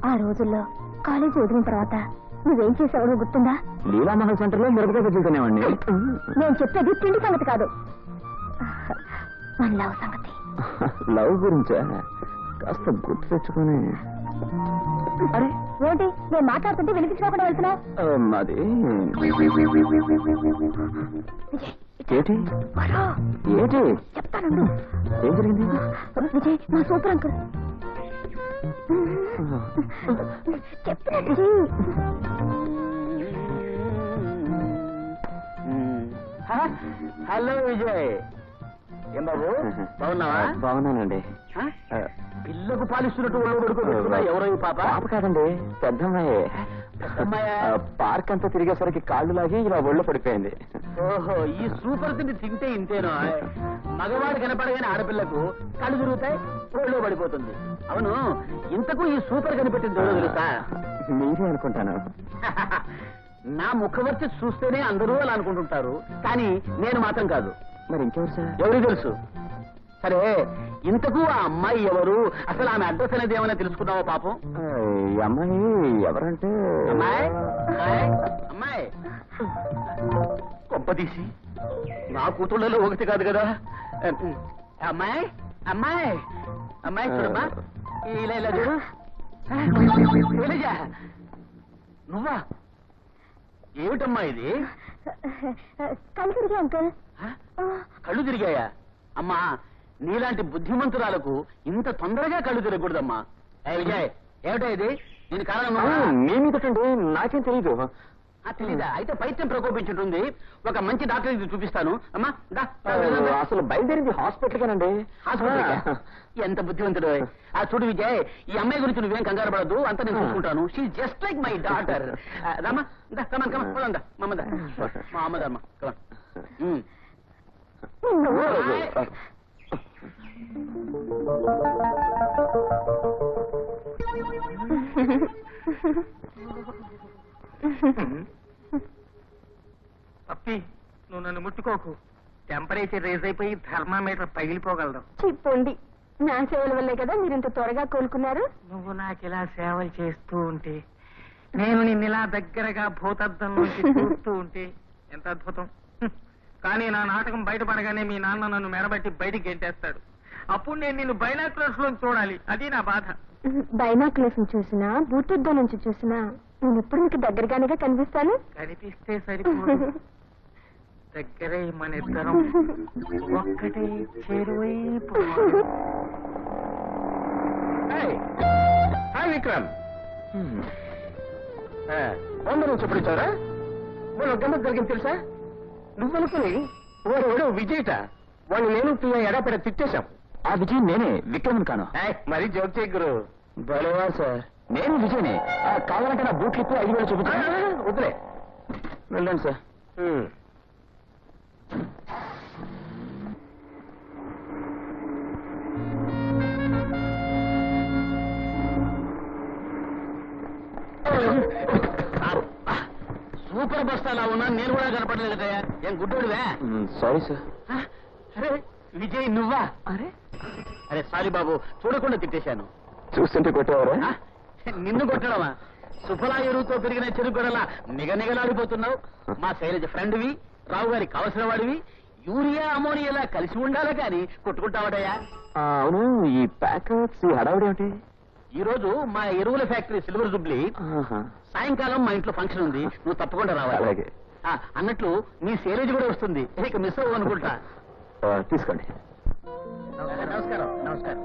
S2: ఆ రోజుల్లో కాలేజీ వదిలిన తర్వాత నువ్వేం చేసావో గుర్తుందా?
S3: లీలామహల్ సెంటర్ లో మిరపకాయ బజ్జీలు తినేవాడిని.
S2: నేను చెప్పేది తిండి సంగతి కాదు, మన లవ్ సంగతి.
S3: లవ్ గురించా? కాస్త గుర్తు తెచ్చుకొని.
S2: అరే ఏంటి, నేను మాట్లాడుతుంటే వినిపించుకోకుండా వెళ్తున్నావు?
S3: అది ఏంటి ఏంటి
S2: చెప్తాను.
S3: ఏం జరిగింది?
S2: విజయ్, మా సూపర్ అంకుల్. చెప్తాను.
S3: హలో విజయ్. ఏం బాబు, బాగున్నావా? బాగున్నానండి. పిల్లకు పాలిస్తున్నట్టు ఒళ్ళు పడుకో. ఎవరో ఈ పాప? పాప కాదండి, పెద్దమ్మాయే. పార్క్ అంతా తిరిగేసరికి కాళ్ళు లాగి ఇలా ఒళ్ళు పడిపోయింది. ఓహో, ఈ సూపర్ తిండి తింటే ఇంతేనో? మగవాడు కనపడగానే ఆడపిల్లకు కళ్ళు తిరుగుతాయి, ఒళ్ళు పడిపోతుంది. అవును, ఇంతకు ఈ సూపర్ కనిపెట్టింది ఎవరో తెలుసా? మీరే అనుకుంటాను. నా ముఖవర్తి చూస్తేనే అందరూ అలా అనుకుంటుంటారు, కానీ నేను మాత్రం కాదు. మరి ఇంకెవరు సార్? ఎవరు తెలుసు? సరే, ఇంతకు ఆ అమ్మాయి ఎవరు? అసలు ఆమె అడ్రస్ అనేది ఏమైనా తెలుసుకున్నావా పాపం? ఈ అమ్మాయి ఎవరంటే? అమ్మాయి అమ్మాయి కొంపదీసి నా కూతుళ్ళలో ఒకటి కాదు కదా. అమ్మాయి అమ్మాయి అమ్మాయి చూడమ్మా, ఇలా ఇలా చూడు. నువ్వా? ఏమిటమ్మా ఇది?
S2: కళ్ళు తిరిగి అంకుల్.
S3: కళ్ళు తిరిగాయా? అమ్మా, నీలాంటి బుద్ధిమంతురాలకు ఇంత తొందరగా కళ్ళు తిరగకూడదమ్మా. విజయ్, ఏమిటో ఇది? దీని కారణం మీ మీదటండి, నాకేం తెలీదు. తెలీదా? అయితే పైత్యం ప్రకోపించుంటుంది. ఒక మంచి డాక్టర్ చూపిస్తాను. అమ్మా అసలు బయలుదేరింది హాస్పిటల్కేనండి. హాస్పిటల్? ఎంత బుద్ధిమంతుడు. ఆ చూడు విజయ్, ఈ అమ్మాయి గురించి నువ్వేం కంగారు పడద్దు, అంతా నేను చూసుకుంటాను. She just like my daughter. Rama, come on come on పోదా, మా అమ్మదా, మా అమ్మదమ్మా, కమన్.
S4: పప్పి, నువ్వు నన్ను ముట్టుకోకు. టెంపరేచర్ రేజ్ అయిపోయి థర్మామీటర్ పగిలిపోగలదు.
S2: చెప్పండి, నా సేవల వల్లే కదా మీరు ఇంత త్వరగా కోలుకున్నారు.
S4: నువ్వు నాకు ఇలా సేవలు చేస్తూ ఉంటే, నేను నిన్ను ఇలా దగ్గరగా భూతద్దం నుంచి చూస్తూ ఉంటే ఎంత అద్భుతం. కానీ నా నాటకం బయటపడగానే మీ నాన్న నన్ను మెడబట్టి బయటికి గెంటేస్తాడు. అప్పుడు నేను నిన్ను బైనాక్యులర్స్ లో చూడాలి. అది నా బాధ.
S2: బైనాక్యులర్స్ చూసినా బూతుద్దో నుంచి చూసినా నేను ఎప్పుడు మీకు దగ్గరగానే కనిపిస్తాను.
S4: కనిపిస్తే సరిపోదు, దగ్గరే మన ఇద్దరం ఒక్కటే చేరువైపు.
S1: హాయ్ విక్రమ్. వంద నుంచి ఎప్పుడు ఇచ్చారా? వాళ్ళు గమ్మత్ జరిగింది తెలుసా? నువ్వనుకుని వాడు విజయట, వాడిని నేను ప్రియ ఎడాపెడ తిట్టేశాం.
S3: ఆ విజయ్ నేనే, విక్రమన్ కాను.
S1: మరీ జోక్ చేయకురు.
S3: బలవా సార్, నేను విజయ్ని. కావాలంటే నా బూట్లు ఇప్పి 5,000 చూపించా.
S1: వదిలే,
S3: వెళ్ళండి సార్.
S4: సూపర్ బస్తాలా ఉన్నా నేను కూడా కనపడలేదు కదయ్యా. ఏం గుడ్డోడివే?
S3: Sorry sir.
S4: అరే విజయ్ నువ్వా? అరే అరే సారీ బాబు, చూడకుండా తిట్టేశాను.
S3: చూస్తుంటే కొట్టేవారా?
S4: నిన్ను కొట్టడమా? సుఫలా ఎరువుతో పెరిగిన చెరుగొడలా నిగనిగలాడిపోతున్నావు. మా శైలజ ఫ్రెండ్వి, రావు గారికి కావలసిన వాడివి. యూరియా అమోనియాలా కలిసి ఉండాలి కానీ కొట్టుకుంటావాడయ్యా.
S3: అవును, ఈ ప్యాకెట్స్, ఈ హడావుడి ఏమిటి?
S4: ఈ రోజు మా ఎరువుల ఫ్యాక్టరీ సిల్వర్ జుబ్లీ సాయంకాలం మా ఇంట్లో ఫంక్షన్ ఉంది, నువ్వు తప్పకుండా రావాలి.
S3: అలాగే.
S4: అన్నట్లు నీ శైలజ కూడా వస్తుంది, ఇక మిస్ అవ్వు అనుకుంటా.
S3: తీసుకోండి.
S4: నమస్కారం. నమస్కారం.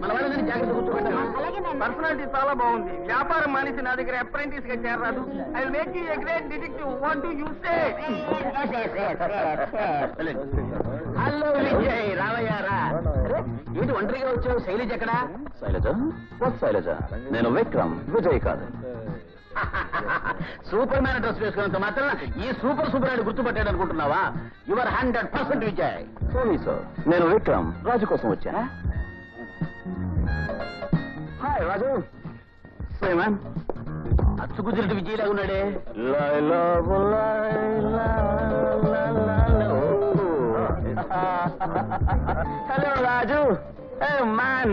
S4: మన వాళ్ళని జాగ్రత్త కూర్చోబెట్టాను. పర్సనాలిటీ చాలా బాగుంది. వ్యాపారం మానేసి నా దగ్గర అప్రెంటిస్ గా చేరరాదు. I will make you a great detective. What do you say? Hello Vijay, రావయ్యారా? ఏంటి ఒంటరిగా వచ్చావు? శైలజ ఎక్కడా?
S3: శైలజ? వాట్ శైలజ? నేను విక్రమ్, విజయ్ కాదు.
S4: సూపర్ మ్యాన్ డ్రెస్ వేసుకున్నంత మాత్రం ఈ సూపర్ సూపర్ గుర్తుపట్టాడు అనుకుంటున్నావా? యువర్ 100% విజయ్.
S3: సారీ సార్, నేను విక్రమ్, రాజు కోసం వచ్చా. హాయ్ రాజు. మ్యాన్,
S4: అచ్చు కుదిరిటి విజయ్ లాగా ఉన్నాడే.
S3: హలో రాజు. మ్యాన్,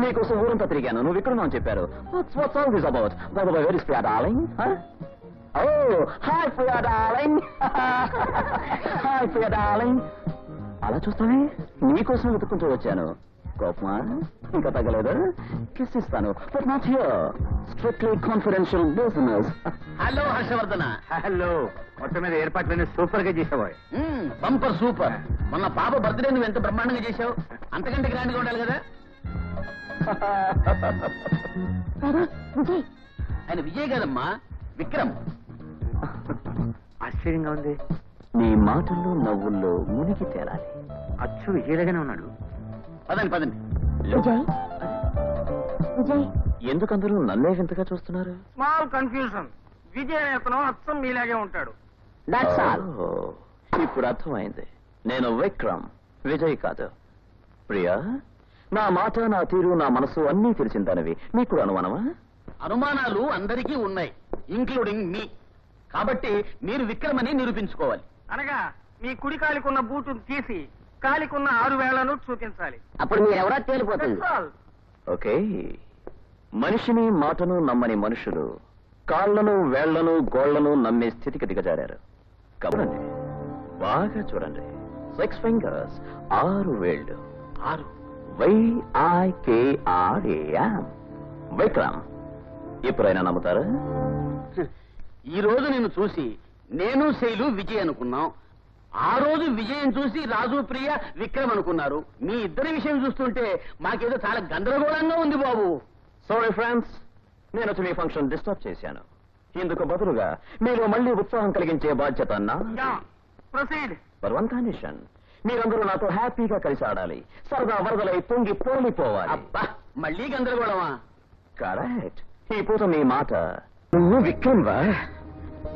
S3: నీకోసం ఊరంతా తిరిగాను, నువ్వు ఇక్కడ అని చెప్పారు. What's all this about? By the way, where is Priya darling? Oh, hi Priya darling. Hi Priya darling. అలా చూస్తానే, నీకోసం వెతుక్కుంటూ వచ్చాను. కోపమా? ఇంకా తగ్గలేదు. కిస్ ఇస్తాను, but not here. Strictly confidential business.
S4: Hello Harshavardhana.
S1: Hello. మొత్తం మీద ఏర్పాట్లన్నీ సూపర్ గా చేసావా?
S4: Bumper super. మొన్న పాప బర్త్డే నువ్వు ఎంత బ్రహ్మాండంగా చేశావు. అంతకంటే గ్రాండ్ గా ఉండాలి కదా.
S2: విజయ్,
S4: ఆయన విజయ్ కాదమ్మా, విక్రమ్.
S1: ఆశ్చర్యంగా ఉంది.
S3: నీ మాటల్లో నవ్వుల్లో మునిగి తేలాలి.
S1: అచ్చు విజయలాగానే ఉన్నాడు.
S4: పదండి పదండి.
S2: విజయ్, విజయ్.
S3: ఎందుకు అందరూ నన్నే వింతగా చూస్తున్నారు?
S4: Small confusion. విజయ్ అనే అతను అచ్చం మీలాగే ఉంటాడు.
S6: That's all.
S3: ఇప్పుడు అర్థమైంది. నేను విక్రమ్, విజయ్ కాదు. ప్రియా, నా మాట, నా తీరు, నా మనసు అన్నీ తెలిసిందనివి నీకు అనుమానమా?
S4: అనుమానాలు అందరికీ ఉన్నాయి, ఇంక్లూడింగ్ మీ. కాబట్టి మీరు విక్రమని నిరూపించుకోవాలి. అనగా మీ కుడి కాలికున్న బూటును తీసి కాలికున్న 6 వేళ్లను చూపించాలి.
S6: అప్పుడు మీరెవరో తేలిపోతుంది.
S4: That's all.
S3: ఓకే. మనిషిని మాటను నమ్మని మనుషులు కాళ్లను, వేళ్లను, గోళ్లను నమ్మే స్థితికి దిగజారారు. కబడండి, బాగా చూడండి. 6 fingers, 6 వేళ్లు.
S4: 6.
S3: VIKRAM. విక్రమ్. ఎప్పుడైనా నమ్ముతారా?
S4: ఈ రోజు నిన్ను చూసి నేను శైలు విజయ్ అనుకున్నాం. ఆ రోజు విజయం చూసి రాజు ప్రియ విక్రమ్ అనుకున్నారు. మీ ఇద్దరి విషయం చూస్తుంటే మాకేదో చాలా గందరగోళంగా ఉంది బాబు.
S3: సారీ ఫ్రెండ్స్, నేను వచ్చి మీ ఫంక్షన్ డిస్టర్బ్ చేశాను. ఇందుకు బదులుగా మీరు మళ్ళీ ఉత్సాహం కలిగించే బాధ్యత
S4: ప్రొసీడ్.
S3: ఫర్ వన్ కండిషన్, మీరందరూ నాతో హ్యాపీగా కలిసి ఆడాలి. సరదా వరదలై పొంగి పోలిపోవాలి.
S4: అబ్బా, మళ్ళీ గందరగోళమా?
S3: కరెక్ట్. ఈ పూట మీ మాట. నువ్వు విక్రమ్ రా?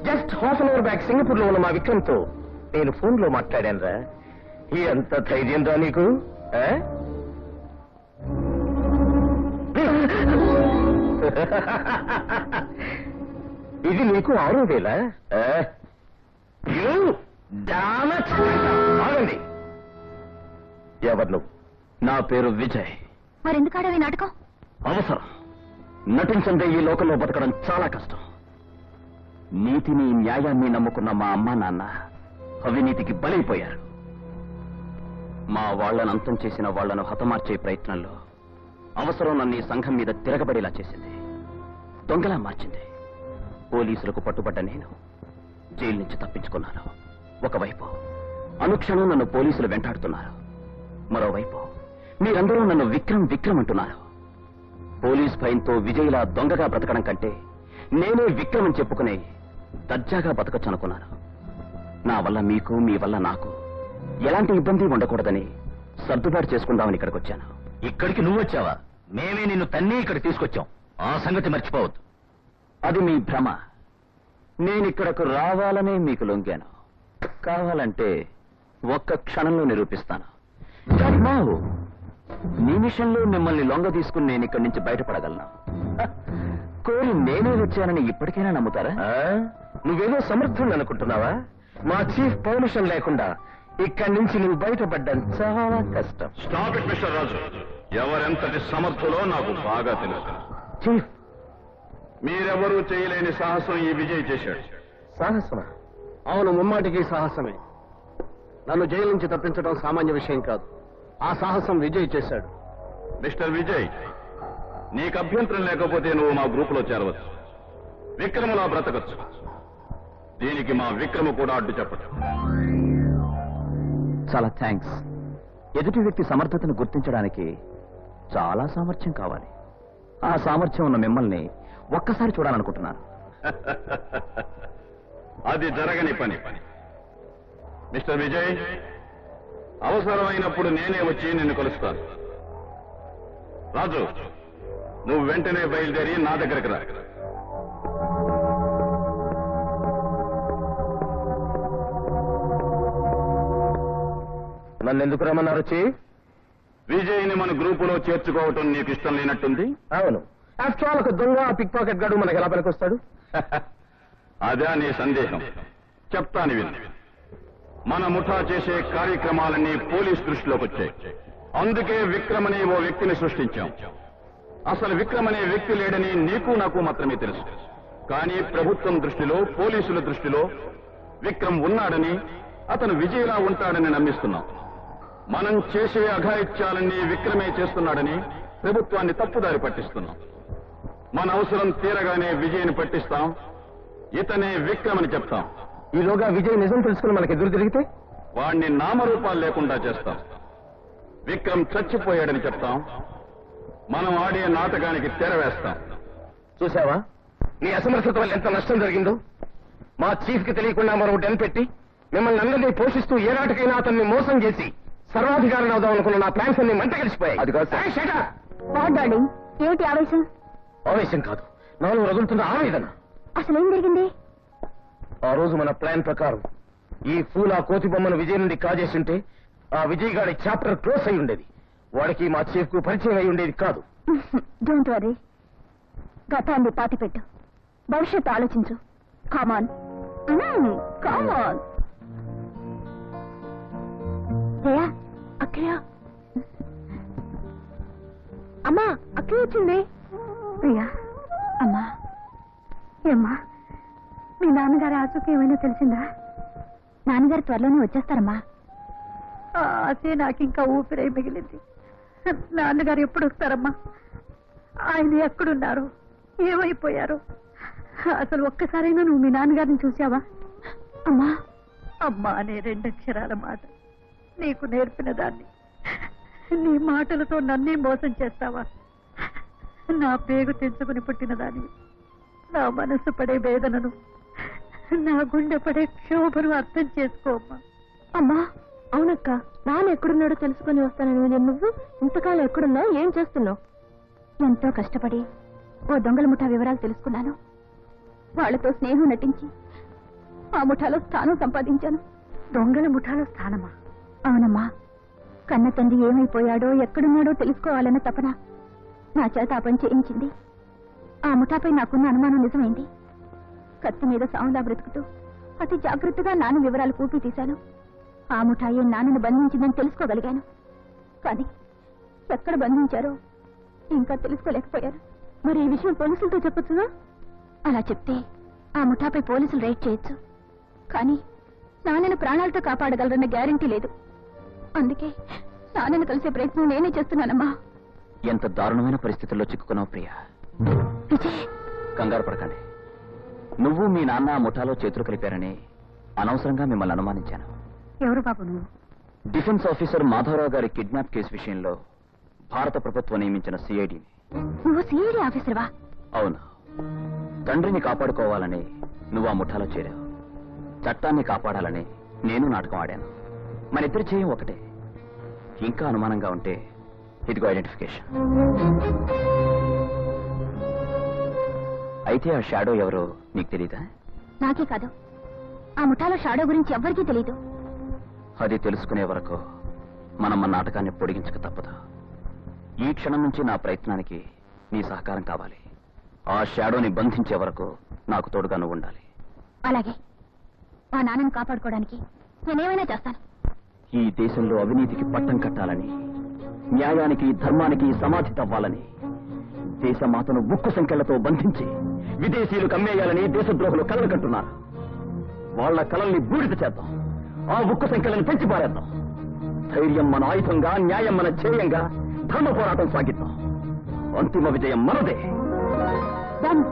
S3: Just half an hour back Singapore లో ఉన్న మా విక్రమ్ తో నేను ఫోన్ లో మాట్లాడాను రా. ఎంత ధైర్యం రా నీకు? ఇది నీకు 6,000? ఆగండి. ఎవరు నువ్వు? నా పేరు విజయ్.
S2: మరెందుకు ఆడావు ఈ నాటకం?
S3: అవసరం. నటించందే ఈ లోకంలో బతకడం చాలా కష్టం. నీతిని, న్యాయాన్ని నమ్ముకున్న మా అమ్మా నాన్న అవినీతికి బలైపోయారు. మా వాళ్లను అంతం చేసిన వాళ్లను హతమార్చే ప్రయత్నంలో అవసరం నన్ను ఈ సంఘం మీద తిరగబడేలా చేసింది, దొంగలా మార్చింది. పోలీసులకు పట్టుబడ్డ నేను జైలు నుంచి తప్పించుకున్నాను. ఒకవైపు అనుక్షణం నన్ను పోలీసులు వెంటాడుతున్నారు, మరోవైపు మీరందరూ నన్ను విక్రమ్ విక్రమ్ అంటున్నారు. పోలీస్ భయంతో విజయ్లా దొంగగా బ్రతకడం కంటే నేనే విక్రమ్ అని చెప్పుకునే దర్జాగా బతకచ్చు అనుకున్నాను. నా వల్ల మీకు, మీ వల్ల నాకు ఎలాంటి ఇబ్బంది ఉండకూడదని సర్దుబాటు చేసుకుందామని ఇక్కడికి వచ్చాను.
S1: ఇక్కడికి నువ్వు వచ్చావా? మేమే నిన్ను తన్ని ఇక్కడ తీసుకొచ్చాం. ఆ సంగతి మర్చిపోవద్దు.
S3: అది మీ భ్రమ. నేనిక్కడకు రావాలనే మీకు లొంగాను. కావాలంటే ఒక్క క్షణంలో నిరూపిస్తాను. నిమిషంలో మిమ్మల్ని లొంగ తీసుకుని నేను ఇక్కడి నుంచి బయటపడగలను. కోరి నేనే వచ్చానని ఇప్పటికైనా నమ్ముతారా?
S1: నువ్వేదో సమర్థుడు అనుకుంటున్నావా? మా చీఫ్ పర్మిషన్ లేకుండా ఇక్కడి నుంచి నువ్వు బయటపడ్డం చాలా కష్టం.
S5: స్టాప్ ఇట్ మిస్టర్ రాజు. ఎవరెంతటి సమర్థులో నాకు బాగా తెలుసు.
S1: చీఫ్,
S5: మీరెవరూ చేయలేని సాహసం ఈ విజయ్ చేశాడు.
S1: సాహసమా? అవును, ముమ్మాటికి సాహసమే. నన్ను జైలు నుంచి తప్పించడం సామాన్య విషయం కాదు. ఆ సాహసం విజయ్ చేశాడు.
S5: మిస్టర్ విజయ్, నీకు అభ్యంతరం లేకపోతే నువ్వు మా గ్రూపులో చేరవచ్చు. విక్రములా బ్రతకచ్చు. దీనికి మా విక్రమ కూడా అడ్డు చెప్పడు.
S3: చాలా థ్యాంక్స్. ఎదుటి వ్యక్తి సమర్థతను గుర్తించడానికి చాలా సామర్థ్యం కావాలి. ఆ సామర్థ్యం ఉన్న మిమ్మల్ని ఒక్కసారి చూడాలనుకుంటున్నాను.
S5: అది జరగని పని. మిస్టర్ విజయ్, అవసరమైనప్పుడు నేనే వచ్చి నిన్ను కలుస్తాను. రాజు, నువ్వు వెంటనే బయలుదేరి నా దగ్గరికి రా.
S1: నన్ను ఎందుకు రమ్మన్నారు చీఫ్?
S5: విజయ్ని మన గ్రూపులో చేర్చుకోవటం నీకు ఇష్టం లేనట్టుంది.
S1: అవును. ఆఫ్టర్ ఆల్ ఒక దొంగ, పిక్ పాకెట్ గాడు మనకి ఎలా పనికొస్తాడు?
S5: అదే నీ సందేహం. చెప్తాను విను. మన ముఠా చేసే కార్యక్రమాలన్నీ పోలీస్ దృష్టిలోకి వచ్చాయి. అందుకే విక్రమ్ అనే ఓ వ్యక్తిని సృష్టించాం. అసలు విక్రమ్ అనే వ్యక్తి లేడని నీకు నాకు మాత్రమే తెలుసు. కానీ ప్రభుత్వం దృష్టిలో, పోలీసుల దృష్టిలో విక్రమ్ ఉన్నాడని, అతను విజయ్లా ఉంటాడని నమ్మిస్తున్నాం. మనం చేసే అఘాయిత్యాలన్నీ విక్రమే చేస్తున్నాడని ప్రభుత్వాన్ని తప్పుదారి పట్టిస్తున్నాం. మన అవసరం తీరగానే విజయ్ని పట్టిస్తాం. ఇతనే విక్రమ్ అని చెప్తాం.
S1: ఈలోగా విజయ్ నిజం తెలుసుకుని మనకి ఎదురు తిరిగితే
S5: వాణ్ణి నామరూపాలు లేకుండా చేస్తాం. విక్రమ్ చచ్చిపోయాడని చెప్తాం. మనం ఆడే నాటకానికి తెర వేస్తాం.
S1: చూసావా నీ అసమర్థత వల్ల ఎంత నష్టం జరిగిందో? మా చీఫ్ కి తెలియకుండా మరో డెన్ పెట్టి మిమ్మల్ని అందరినీ పోషిస్తూ ఏ నాటికైనా అతన్ని మోసం చేసి సర్వాధికారిని అవుదాం అనుకున్న నా ప్లాన్స్ అన్ని మంట కలిసిపోయాయి. అది కాదు
S2: డార్లింగ్, ఏమిటి ఆవేశం?
S1: ఆవేశం కాదు, నాలో రగులుతున్న ఆవేదన.
S2: అసలేం జరిగింది?
S1: ఆ రోజు మన ప్లాన్ ప్రకారం ఈ ఫూల్ ఆ కోతి బొమ్మను విజయ్ నుండి కాజేసింటే ఆ విజయ్ గారి చాప్టర్ క్లోజ్ అయి ఉండేది. వాడికి మా చీఫ్ కు పరిచయం అయి ఉండేది కాదు.
S2: Don't worry. గతాన్ని పాతిపెట్టు, భవిష్యత్తు ఆలోచించు. Come on come on. జయా, అక్కయ్య. అమ్మా, అక్కయ్య వచ్చింది. ప్రియా, అమ్మా. ఏమ్మా, మీ నాన్నగారి ఆచూకీ ఏమైనా తెలిసిందా? నాన్నగారు త్వరలోనే వచ్చేస్తారమ్మా. అదే నాకు ఇంకా ఊపిరై మిగిలింది. నాన్నగారు ఎప్పుడు వస్తారమ్మా? ఆయన ఎక్కడున్నారు, ఏమైపోయారు? అసలు ఒక్కసారైనా నువ్వు మీ నాన్నగారిని చూసావా? అమ్మా, అమ్మా అనే రెండక్షరాల మాట నీకు నేర్పిన దాన్ని నీ మాటలతో నన్నే మోసం చేస్తావా? నా పేగు తెంచుకుని పుట్టిన దానివి. నా మనసు పడే వేదనను, నా గుండె పడే క్షోభను అర్థం చేసుకోమ్మా. అమ్మా, అవునక్క, నాన్న ఎక్కడున్నాడో తెలుసుకుని వస్తానని నువ్వు ఇంతకాలం ఎక్కడున్నావు, ఏం చేస్తున్నావు? ఎంతో కష్టపడి ఓ దొంగల ముఠా వివరాలు తెలుసుకున్నాను. వాళ్లతో స్నేహం నటించి ఆ ముఠాలో స్థానం సంపాదించాను. దొంగల ముఠాలో స్థానమా? అవునమ్మా. కన్న తండ్రి ఏమైపోయాడో, ఎక్కడున్నాడో తెలుసుకోవాలన్న తపన నా చేత ఆ పని చేయించింది. ఆ ముఠాపై నాకున్న అనుమానం నిజమైంది. కత్తి మీద సాములా బ్రతుకుతూ అతి జాగ్రత్తగా నాన్న వివరాలు కూపి తీశాను. ఆ ముఠాయే నాన్నను బంధించిందని తెలుసుకోగలిగాను. కానీ ఎక్కడ బంధించారో ఇంకా తెలుసుకోలేకపోయాను. మరి ఈ విషయం పోలీసులతో చెప్పొచ్చుగా? అలా చెప్తే ఆ ముఠాపై పోలీసులు రైడ్ చేయొచ్చు. కానీ నాన్నను ప్రాణాలతో కాపాడగలరన్న గ్యారంటీ లేదు. అందుకే నాన్నను కలిసే ప్రయత్నం నేనే చేస్తున్నానమ్మా.
S3: ఎంత దారుణమైన పరిస్థితుల్లో చిక్కుకున్నావు ప్రియా.
S2: విజయ్,
S3: కంగారు పడకండి. నువ్వు మీ నాన్న ఆ ముఠాలో చేతులు కలిపారని అనవసరంగా మిమ్మల్ని అనుమానించాను.
S2: ఎవరు బాబు నువ్వు?
S3: డిఫెన్స్ ఆఫీసర్ మాధవరావు గారి కిడ్నాప్ కేసు విషయంలో భారత ప్రభుత్వం నియమించిన సిఐడిని.
S2: నువ్వు సిఐడి ఆఫీసర్వా?
S3: అవును. తండ్రిని కాపాడుకోవాలని నువ్వు ఆ ముఠాలో చేరావు. చట్టాన్ని కాపాడాలని నేను నాటకం ఆడాను. మన ఇద్దరి చేయం ఒకటే. ఇంకా అనుమానంగా ఉంటే ఇదిగో ఐడెంటిఫికేషన్. అయితే ఆ షాడో ఎవరో నీకు తెలీదా?
S2: నాకే కాదు, ఆ ముఠాలో షాడో గురించి ఎవ్వరికీ తెలీదు.
S3: అది తెలుసుకునే వరకు మనం మన నాటకాన్ని పొడిగించక తప్పదు. ఈ క్షణం నుంచి నా ప్రయత్నానికి నీ సహకారం కావాలి. ఆ షాడోని బంధించే వరకు నాకు తోడుగా నువ్వు ఉండాలి.
S2: అలాగే, మా నాన్నని కాపాడుకోవడానికి నేనేమైనా చేస్తాను.
S3: ఈ దేశంలో అవినీతికి పట్టం కట్టాలని, న్యాయానికి ధర్మానికి సమాధి తవ్వాలని, దేశమాతను ఉక్కు సంఖ్యలతో బంధించి విదేశీయులు కమ్మేయాలని దేశద్రోహులు కలలు కంటున్నారు. వాళ్ల కలల్ని బూడిద చేద్దాం. ఆ ఉక్కు సంఖ్యలను పెంచి పారేద్దాం. ధైర్యం మన ఆయుధంగా, న్యాయం మన ధ్యేయంగా ధర్మ పోరాటం సాగిద్దాం. అంతిమ విజయం మనదే.
S2: డన్.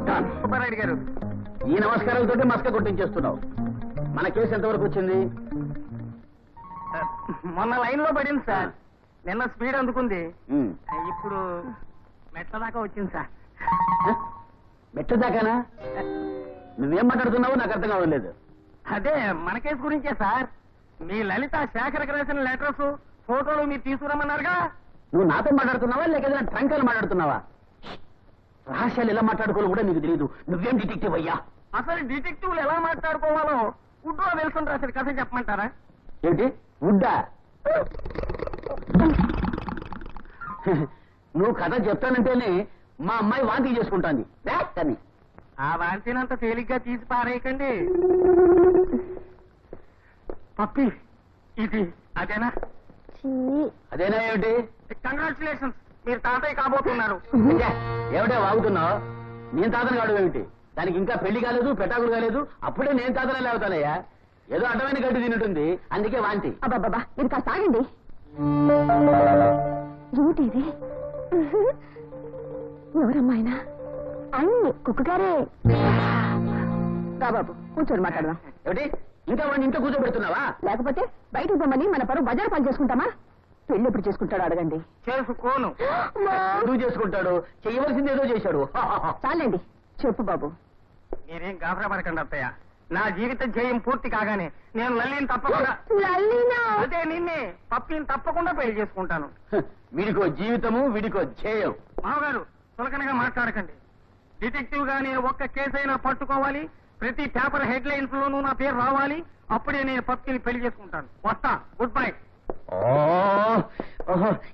S3: డన్.
S4: సుబ్బారెడ్డి గారు,
S3: ఈ నమస్కారాలతోటి మస్క కొట్టించేస్తున్నావు. మన కేసు ఎంతవరకు వచ్చింది?
S4: మొన్న లైన్ లో పడింది సార్. నిన్న స్పీడ్ అందుకుంది.
S3: ఉమ్.
S4: ఇప్పుడు మెట్ల దాకా వచ్చింది సార్.
S3: మెట్ల దాకానా? నువ్వేం మాట్లాడుతున్నావో నాకు అర్థం కావలేదు.
S4: అదే మన కేసు గురించే సార్. మీ లలిత శేఖర్కి రాసిన లెటర్స్, ఫోటోలు మీరు తీసుకురమ్మన్నారుగా.
S3: నువ్వు నాతో మాట్లాడుతున్నావా లేక ఏదైనా ట్రంకాలు మాట్లాడుతున్నావా? రహస్యాలు ఎలా మాట్లాడుకోవాలో కూడా నీకు తెలియదు. నువ్వేం డిటెక్టివ్ అయ్యా?
S4: అసలు డిటెక్టివ్లు ఎలా మాట్లాడుకోవాలో గుడ్డో వెళ్తుంది రాసిన కథ చెప్పమంటారా?
S3: ఏంటి గుడ్డా? నువ్వు కథ చెప్తానంటేనే మా అమ్మాయి వాంతి చేసుకుంటాంది అని.
S4: ఆ వాంతినంత తేలిగ్గా తీసి పారేయకండి. పప్పి, ఇది అదేనా?
S3: అదేనా ఏమిటి?
S4: కంగ్రాచులేషన్స్, మీరు తాతయ్య కాబోతున్నారు.
S3: అయ్యా, ఏమిటే వాగుతున్నావు? నేను తాతను కాడు ఏమిటి? దానికి ఇంకా పెళ్లి కాలేదు, పెటాకులు కాలేదు, అప్పుడే నేను తాతనే లేవుతానయ్యా. ఏదో అడ్డమైన గడ్డి తింటుంది, అందుకే వాంతి.
S2: అబ్బాబ్బా, ఇది కాస్త ఆగండి. ఏమిటి ఇది? ఎవరమ్మాయినా? అయ్యి కుక్కగారే. బాబు కూర్చొని మాట్లాడదాం.
S3: ఏమిటి ఇంకా వాడిని ఇంట్లో కూర్చోబెడుతున్నావా?
S2: లేకపోతే బయటకు పోమని మన పరువు బజారు పని చేసుకుంటామా? పెళ్లి ఎప్పుడు చేసుకుంటాడు అడగండి.
S4: చేసుకోను.
S3: ఎందుకు చేసుకుంటాడు? చేయవలసింది ఏదో చేశాడు.
S2: చాలండి, చెప్పు బాబు.
S4: మీరేం గాబరా పడకండి అత్తయ్య. నా జీవిత ధ్యేయం పూర్తి కాగానే నేను లల్లిని తప్పకుండా, అదే నిన్నే పప్పిని తప్పకుండా పెళ్లి చేసుకుంటాను.
S3: వీడికో జీవితము, వీడికో ధ్యేయం.
S4: మామగారు చులకనగా మాట్లాడకండి. డిటెక్టివ్ గా నేను ఒక్క కేసైనా పట్టుకోవాలి. ప్రతి పేపర్ హెడ్ లైన్స్ లోనూ నా పేరు రావాలి. అప్పుడే నేను పప్పిని పెళ్లి చేసుకుంటాను. వస్తా. Good bye.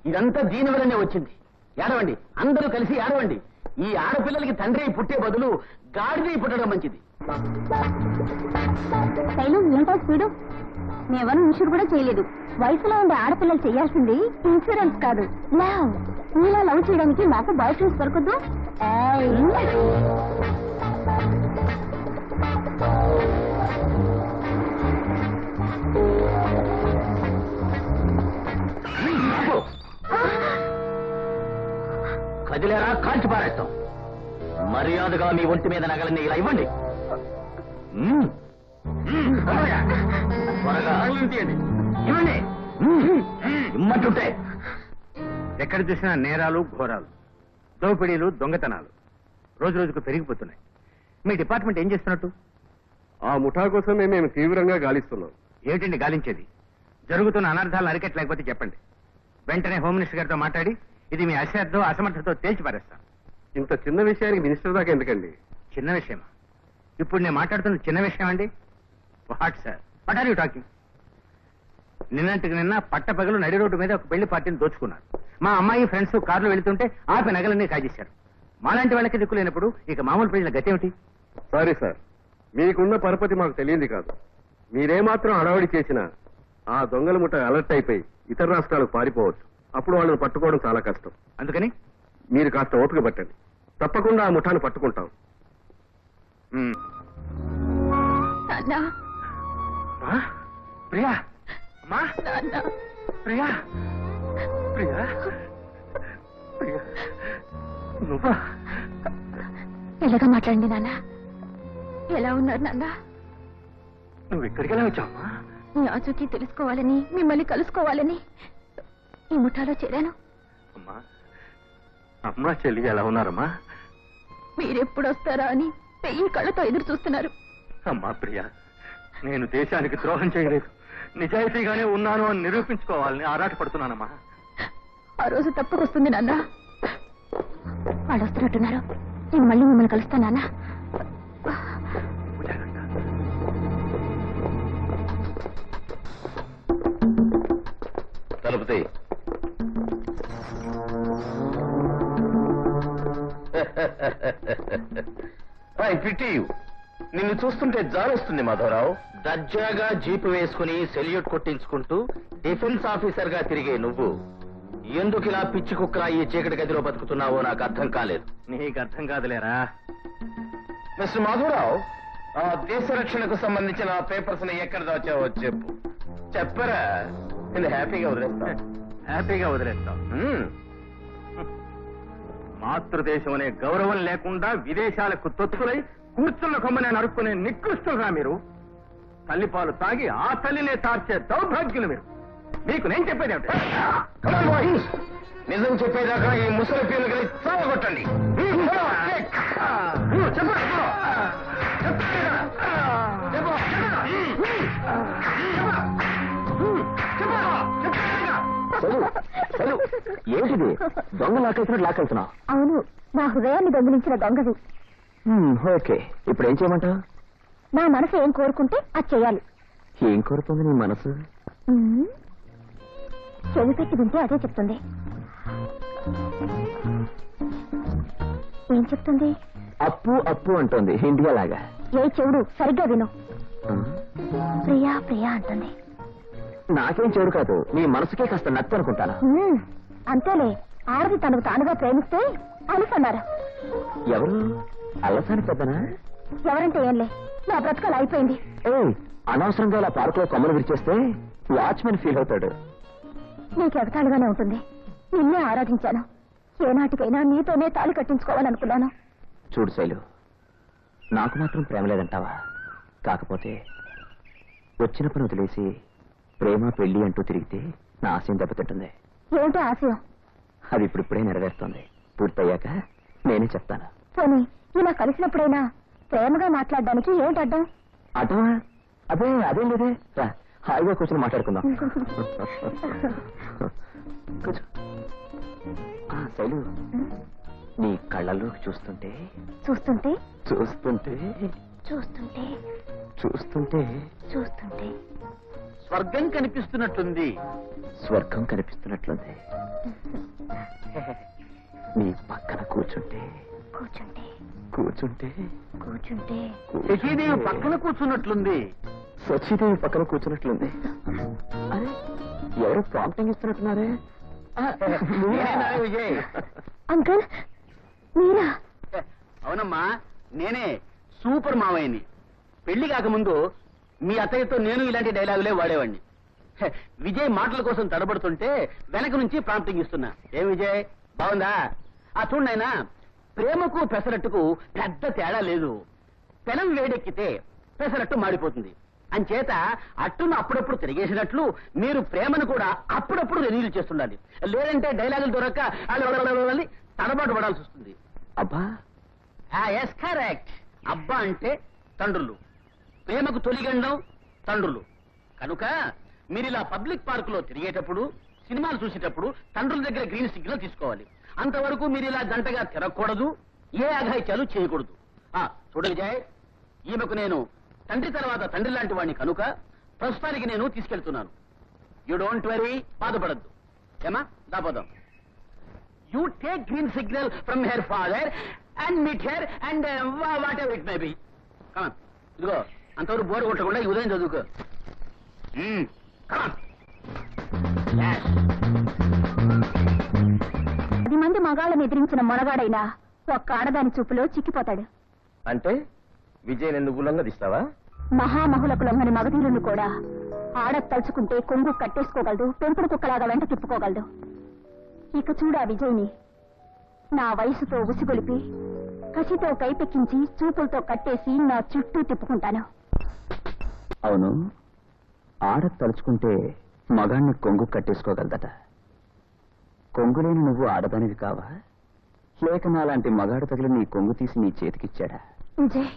S3: ఇదంతా దీని వల్లనే వచ్చింది. ఏడవండి, అందరూ కలిసి ఏడవండి. ఈ ఆడపిల్లలకి తండ్రి పుట్టే బదులు గాడిద పుట్టడం మంచిది.
S2: శైలం ఏంటో స్పీడు? మేవను ఇన్సూర్ కూడా చేయలేదు. వయసులో ఉండే ఆడపిల్లలు చేయాల్సింది ఇన్సూరెన్స్ కాదు, లవ్. నీలా లవ్ చేయడానికి మాకు బాయ్ ఫ్రెండ్స్ దొరకదు.
S3: కదిలేరా కాల్చి పారేస్తాం. మర్యాదగా మీ ఒంటి మీద నగలని ఇలా ఇవ్వండి. త్వరగా ఇవ్వండి. ఇమ్మంటుంటే
S1: ఎక్కడ చూసినా నేరాలు, ఘోరాలు, దోపిడీలు, దొంగతనాలు రోజు రోజుకు పెరిగిపోతున్నాయి. మీ డిపార్ట్మెంట్ ఏం చేస్తున్నట్టు?
S5: ఆ ముఠా కోసమే మేము తీవ్రంగా గాలిస్తున్నాం.
S1: ఏమిటండి గాలించేది? జరుగుతున్న అనర్థాలను అరికట్టలేకపోతే చెప్పండి. వెంటనే హోమ్ మినిస్టర్ గారితో మాట్లాడి ఇది మీ అశ్రద్ధో అసమర్థతో తేల్చి పారేస్తాం.
S5: ఇంత చిన్న విషయానికి మినిస్టర్ దాకా ఎందుకండి?
S1: చిన్న విషయమా? ఇప్పుడు నేను మాట్లాడుతున్న చిన్న విషయం అండి. What sir, what are you talking? నిన్నటికి నిన్న పట్టపగలు నడి రోడ్డు మీద ఒక పెళ్లి పార్టీని దోచుకున్నారు. మా అమ్మాయి ఫ్రెండ్స్ కార్లు వెళుతుంటే ఆపి నగలన్నీ కాజేశారు. మాలాంటి వాళ్ళకి దిక్కు లేనప్పుడు ఇక మామూలు ప్రజల గతేమిటి?
S5: సారీ సార్, మీకున్న పరపతి మాకు తెలియంది కాదు. మీరేమాత్రం అడవడి చేసినా ఆ దొంగల ముఠ అలర్ట్ అయిపోయి ఇతర రాష్ట్రాలకు పారిపోవచ్చు. అప్పుడు వాళ్ళని పట్టుకోవడం చాలా కష్టం.
S1: అందుకని
S5: మీరు కాస్త ఓపిక పట్టండి, తప్పకుండా ఆ ముఠాను పట్టుకుంటాం.
S1: ప్రియా, అమ్మా, ప్రియా,
S4: ప్రియా ప్రియా నువ్వా?
S2: ఎలాగా మాట్లాడండి నాన్న. ఎలా ఉన్నారు నాన్న?
S4: నువ్వు ఇక్కడికి ఎలా వచ్చావమ్మా?
S2: మీ ఆచూకీ తెలుసుకోవాలని, మిమ్మల్ని కలుసుకోవాలని ఈ ముఠాలో చేరాను.
S4: అమ్మా అమ్మ చెల్లి ఎలా ఉన్నారమ్మా?
S2: మీరెప్పుడు వస్తారా అని పెయ్యి కళ్ళతో ఎదురు చూస్తున్నారు.
S4: అమ్మా ప్రియా, నేను దేశానికి ద్రోహం చేయలేదు, నిజాయితీగానే ఉన్నాను అని నిరూపించుకోవాలని ఆరాటపడుతున్నానమ్మా.
S2: ఆ రోజు తప్పుకొస్తుంది నాన్న. వాళ్ళు వస్తున్నట్టున్నారు. నేను మళ్ళీ మిమ్మల్ని కలుస్తాను నాన్న.
S3: తలుపుతే పిటి నిన్ను చూస్తుంటే జాలొస్తుంది మాధవరావు. దర్జాగా జీపు వేసుకుని సెల్యూట్ కొట్టించుకుంటూ డిఫెన్స్ ఆఫీసర్ గా తిరిగే నువ్వు ఎందుకు ఇలా పిచ్చి కుక్కలా ఈ చీకటి గదిలో బతుకుతున్నావో నాకు అర్థం కాలేదు.
S4: నీకు అర్థం కాదులేరా.
S3: మిస్టర్ మాధవరావు, ఆ దేశ రక్షణకు సంబంధించిన పేపర్స్ ని ఎక్కడ దాచావో చెప్పు. చెప్పరా, నేను హ్యాపీగా వదిలేస్తా.
S4: హ్యాపీగా వదిలేస్తాం. మాతృదేశం అనే గౌరవం లేకుండా విదేశాలకు తొత్తులై కూర్చున్న కొమ్మనే నరుక్కునే నికృష్టులుగా మీరు. తల్లిపాలు తాగి ఆ తల్లినే తార్చే దౌర్భాగ్యులు మీరు. మీకు నేను చెప్పేది ఏమిటి?
S3: నిజం చెప్పేదాకా ఈ ముసలి పీనుగని చావగొట్టండి. ఏంటిది? దొంగ లాకేసినట్టు లాకెళ్తున్నా?
S2: అవును, నా హృదయాన్ని దొంగిలించిన దొంగది.
S3: ఓకే, ఇప్పుడు ఏం చేయమంటావు?
S2: నా మనసు ఏం కోరుకుంటే అది చేయాలి.
S3: ఏం కోరుతుంది నీ మనసు?
S2: చెవి పెట్టి వింటే అదే చెప్తుంది. ఏం చెప్తుంది?
S3: అప్పు అప్పు అంటుంది, ఇండియా లాగా.
S2: ఏ చెవుడు సరిగ్గా విను. ప్రియా ప్రియా అంటుంది.
S3: నాకేం చెడు కాదు, నీ మనసుకే కాస్త నత్తి అనుకుంటాను.
S2: అంతేలే, ఆడది తనకు తానుగా ప్రేమిస్తే అలుసన్నారు.
S3: ఎవరు? అల్లసాని పెద్దనా?
S2: ఎవరంటే ఏంలే, నా బ్రతకలు అయిపోయింది.
S3: అనవసరంగా ఇలా పార్కులో కొమ్మలు విరిచేస్తే వాచ్మెన్ ఫీల్ అవుతాడు.
S2: నీకు ఎగతాళిగానే ఉంటుంది. నిన్నే ఆరాధించాను. ఏనాటికైనా నీతోనే తాళి కట్టించుకోవాలనుకున్నాను.
S3: చూడు శైలు, నాకు మాత్రం ప్రేమ లేదంటావా? కాకపోతే వచ్చిన పని వదిలేసి ప్రేమ పెళ్లి అంటూ తిరిగితే నా ఆశయం దెబ్బతింటుంది.
S2: ఏమిటో ఆశయం?
S3: అది ఇప్పుడిప్పుడే నెరవేరుతుంది. పూర్తయ్యాక నేనే చెప్తాను.
S2: పోనీ ఇలా కలిసినప్పుడైనా ప్రేమగా మాట్లాడడానికి ఏమిటి అడ్డం?
S3: అడ్డమా? అదే అదేం లేదే. రా, హాయిగా కూర్చొని మాట్లాడుకుందాం. కూర్చో. శైలు, నీ కళ్ళల్లో చూస్తుంటే
S2: చూస్తుంటే
S3: చూస్తుంటే
S2: చూస్తుంటే
S3: చూస్తుంటే
S2: చూస్తుంటే
S3: స్వర్గం కనిపిస్తున్నట్లుంది. స్వర్గం కనిపిస్తున్నట్లుంది. నీ పక్కన కూర్చుంటే
S2: కూర్చుంటే
S3: కూర్చుంటే
S2: కూర్చుంటే
S3: శశీదేవి పక్కన కూర్చున్నట్లుంది. శశీదేవి పక్కన కూర్చున్నట్లుంది. అరే, ఎవరో ప్రాంప్టింగ్ ఇస్తున్నట్టున్నారే.
S4: విజయ్.
S2: అంకుల్ మీరా?
S7: అవునమ్మా, నేనే సూపర్ మావయ్యని. పెళ్లి కాకముందు మీ అత్తయ్యతో నేను ఇలాంటి డైలాగులే వాడేవాడిని. విజయ్ మాటల కోసం తడబడుతుంటే వెనక నుంచి ప్రాంప్టింగ్ ఇస్తున్నా. ఏం విజయ్, బాగుందా? ఆ చూడనైనా, ప్రేమకు పెసరట్టుకు పెద్ద తేడా లేదు. పెనం వేడెక్కితే పెసరట్టు మాడిపోతుంది. అంచేత అట్టును అప్పుడప్పుడు తిరిగేసినట్లు మీరు ప్రేమను కూడా అప్పుడప్పుడు రెన్యూల్ చేస్తుండాలి. లేదంటే డైలాగులు దొరక్క తడబాటు పడాల్సి వస్తుంది.
S3: అబ్బా,
S7: ఎస్ కరెక్ట్. అబ్బా అంటే తండ్రులు, ప్రేమకు తొలిగండం తండ్రులు. కనుక మీరు ఇలా పబ్లిక్ పార్కులో తిరిగేటప్పుడు, సినిమాలు చూసేటప్పుడు తండ్రుల దగ్గర గ్రీన్ సిగ్నల్ తీసుకోవాలి. అంతవరకు మీరు ఇలా జంటగా తిరగకూడదు, ఏ అఘాయిత్యాలు చేయకూడదు. చూడ విజయ్, ఈమెకు నేను తండ్రి తర్వాత తండ్రి లాంటి వాడిని కనుక ప్రస్తుతానికి నేను తీసుకెళ్తున్నాను. యూ డోంట్ వెరీ, బాధపడద్దు. ఏమా, దాపోదాం. You take green signal from her father and meet her and whatever it may be. Come on, ఇదిగో అంతవరకు బోర్ కొట్టకుండా ఈ ఉదయం చదువుకో. కమాన్.
S2: 10 మంది మగాళ్ళని ఎదిరించిన మొనగాడైనా ఒక్క ఆడదాని చూపులో చిక్కిపోతాడు.
S3: అంటే విజయ్ ఎందుకు ఉల్లంఘిస్తావా?
S2: మహామహులకు లొంగని మగధీరులు కూడా ఆడ తలుచుకుంటే కొంగు కట్టేసుకోగలడు, పెంపుడు కుక్కలాగా వెంట తిప్పుకోగలడు. ఇక చూడు ఆ విజయ్ని. నా వయసుతో ఉసిగొలిపి కసితో కైపెక్కించి చూపులతో కట్టేసి నా చుట్టూ తిప్పుకుంటాను.
S3: అవును, ఆడ తలుచుకుంటే మగాణ్ణి కొంగు కట్టేసుకోగలదట. కొంగులేని నువ్వు ఆడదానివి కావా? లేక నాలాంటి మగాడు తగిలి నీ కొంగు తీసి నీ చేతికిచ్చాడా?
S2: విజయ్,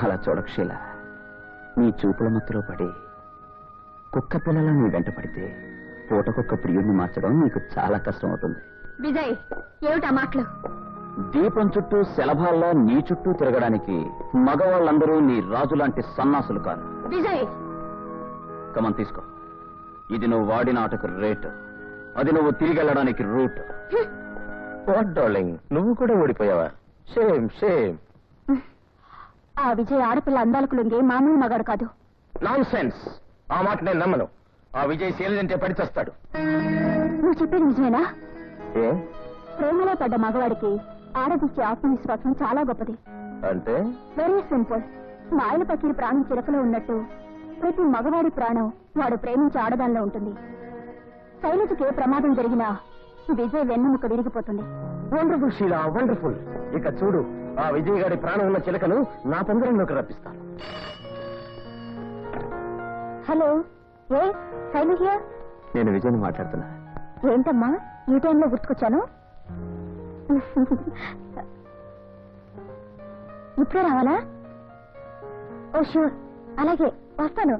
S3: అలా చూడక్షీల, నీ చూపుల మత్తులో పడి కుక్క పిల్లల నీ వెంట పడితే పూటకొక్క ప్రియుడిని మార్చడం నీకు చాలా కష్టం అవుతుంది.
S2: విజయ్, ఏమిటా మాటలు?
S3: దీపం చుట్టూ శలభాల్లో నీ చుట్టూ తిరగడానికి మగవాళ్ళందరూ నీ రాజులాంటి సన్నాసులు కాదు.
S2: విజయ్,
S3: కమన్ తీసుకో. ఇది నువ్వు వాడిన ఆటకు రేటు, అది నువ్వు తిరిగి వెళ్ళడానికి రూట్. వాట్ డార్లింగ్, నువ్వు కూడా ఓడిపోయావా? Same same.
S2: ఆ విజయ్ ఆడపిల్ల అందాలకు లొంగే మామూలు మగాడు కాదు.
S3: Non sense. ఆ మాట నేను నమ్మను. ఆ విజయ్ శైలంటే పడిచేస్తాడు.
S2: నువ్వు చెప్పేది నిజమేనా?
S3: ఏ
S2: ప్రేమలో పడ్డ మగవాడికి ఆడదిచ్చే ఆత్మవిశ్వాసం చాలా గొప్పది.
S3: అంటే?
S2: Very simple. మాయల పకీర్ ప్రాణం చిరకలో ఉన్నట్టు ప్రతి మగవాడి ప్రాణం వాడు ప్రేమించే ఆడదానిలో ఉంటుంది. శైలజకి ఏ ప్రమాదం జరిగినా విజయ్ వెన్నెముక విరిగిపోతుంది.
S3: Wonderful Sheela, wonderful. ఇక చూడు, ఆ విజయ్ గారి ప్రాణం ఉన్న చిలకను నా పంజరంలోకి రప్పిస్తాను.
S2: Hello, A Shailu here?
S3: నేను విజయ్ని మాట్లాడుతున్నా.
S2: ఏంటమ్మా ఈ టైంలో గుర్తుకొచ్చాను? ఇప్పుడే రావాలా? ఓ షూర్, అలాగే వస్తాను.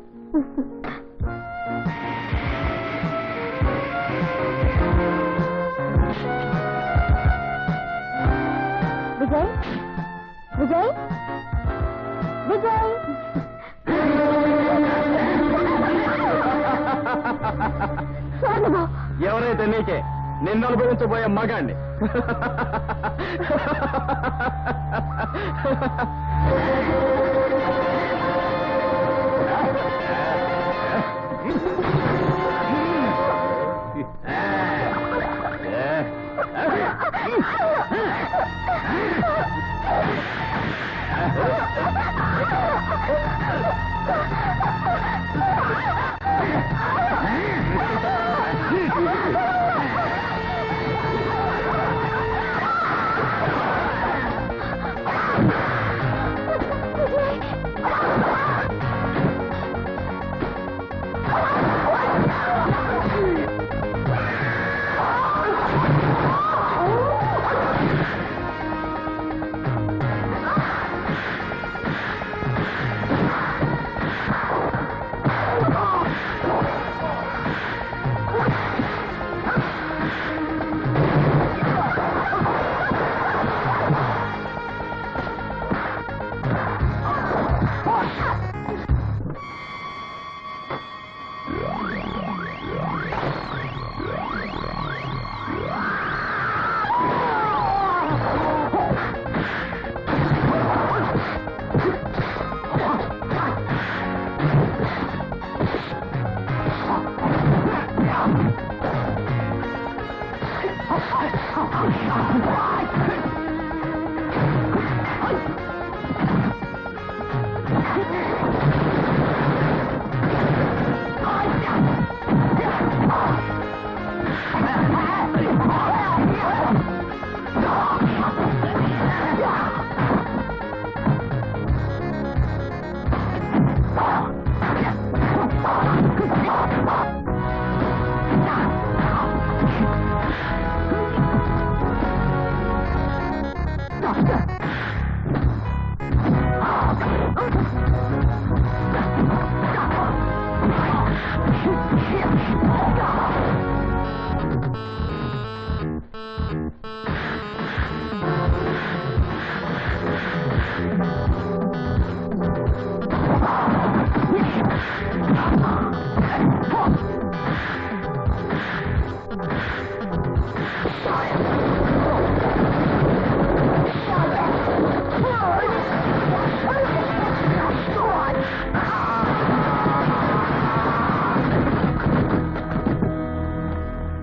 S2: విజయ్, విజయ్, విజయ్.
S1: ఎవరైతే నీకే, నిన్ను అనుభవించబోయే మగాణ్ణి.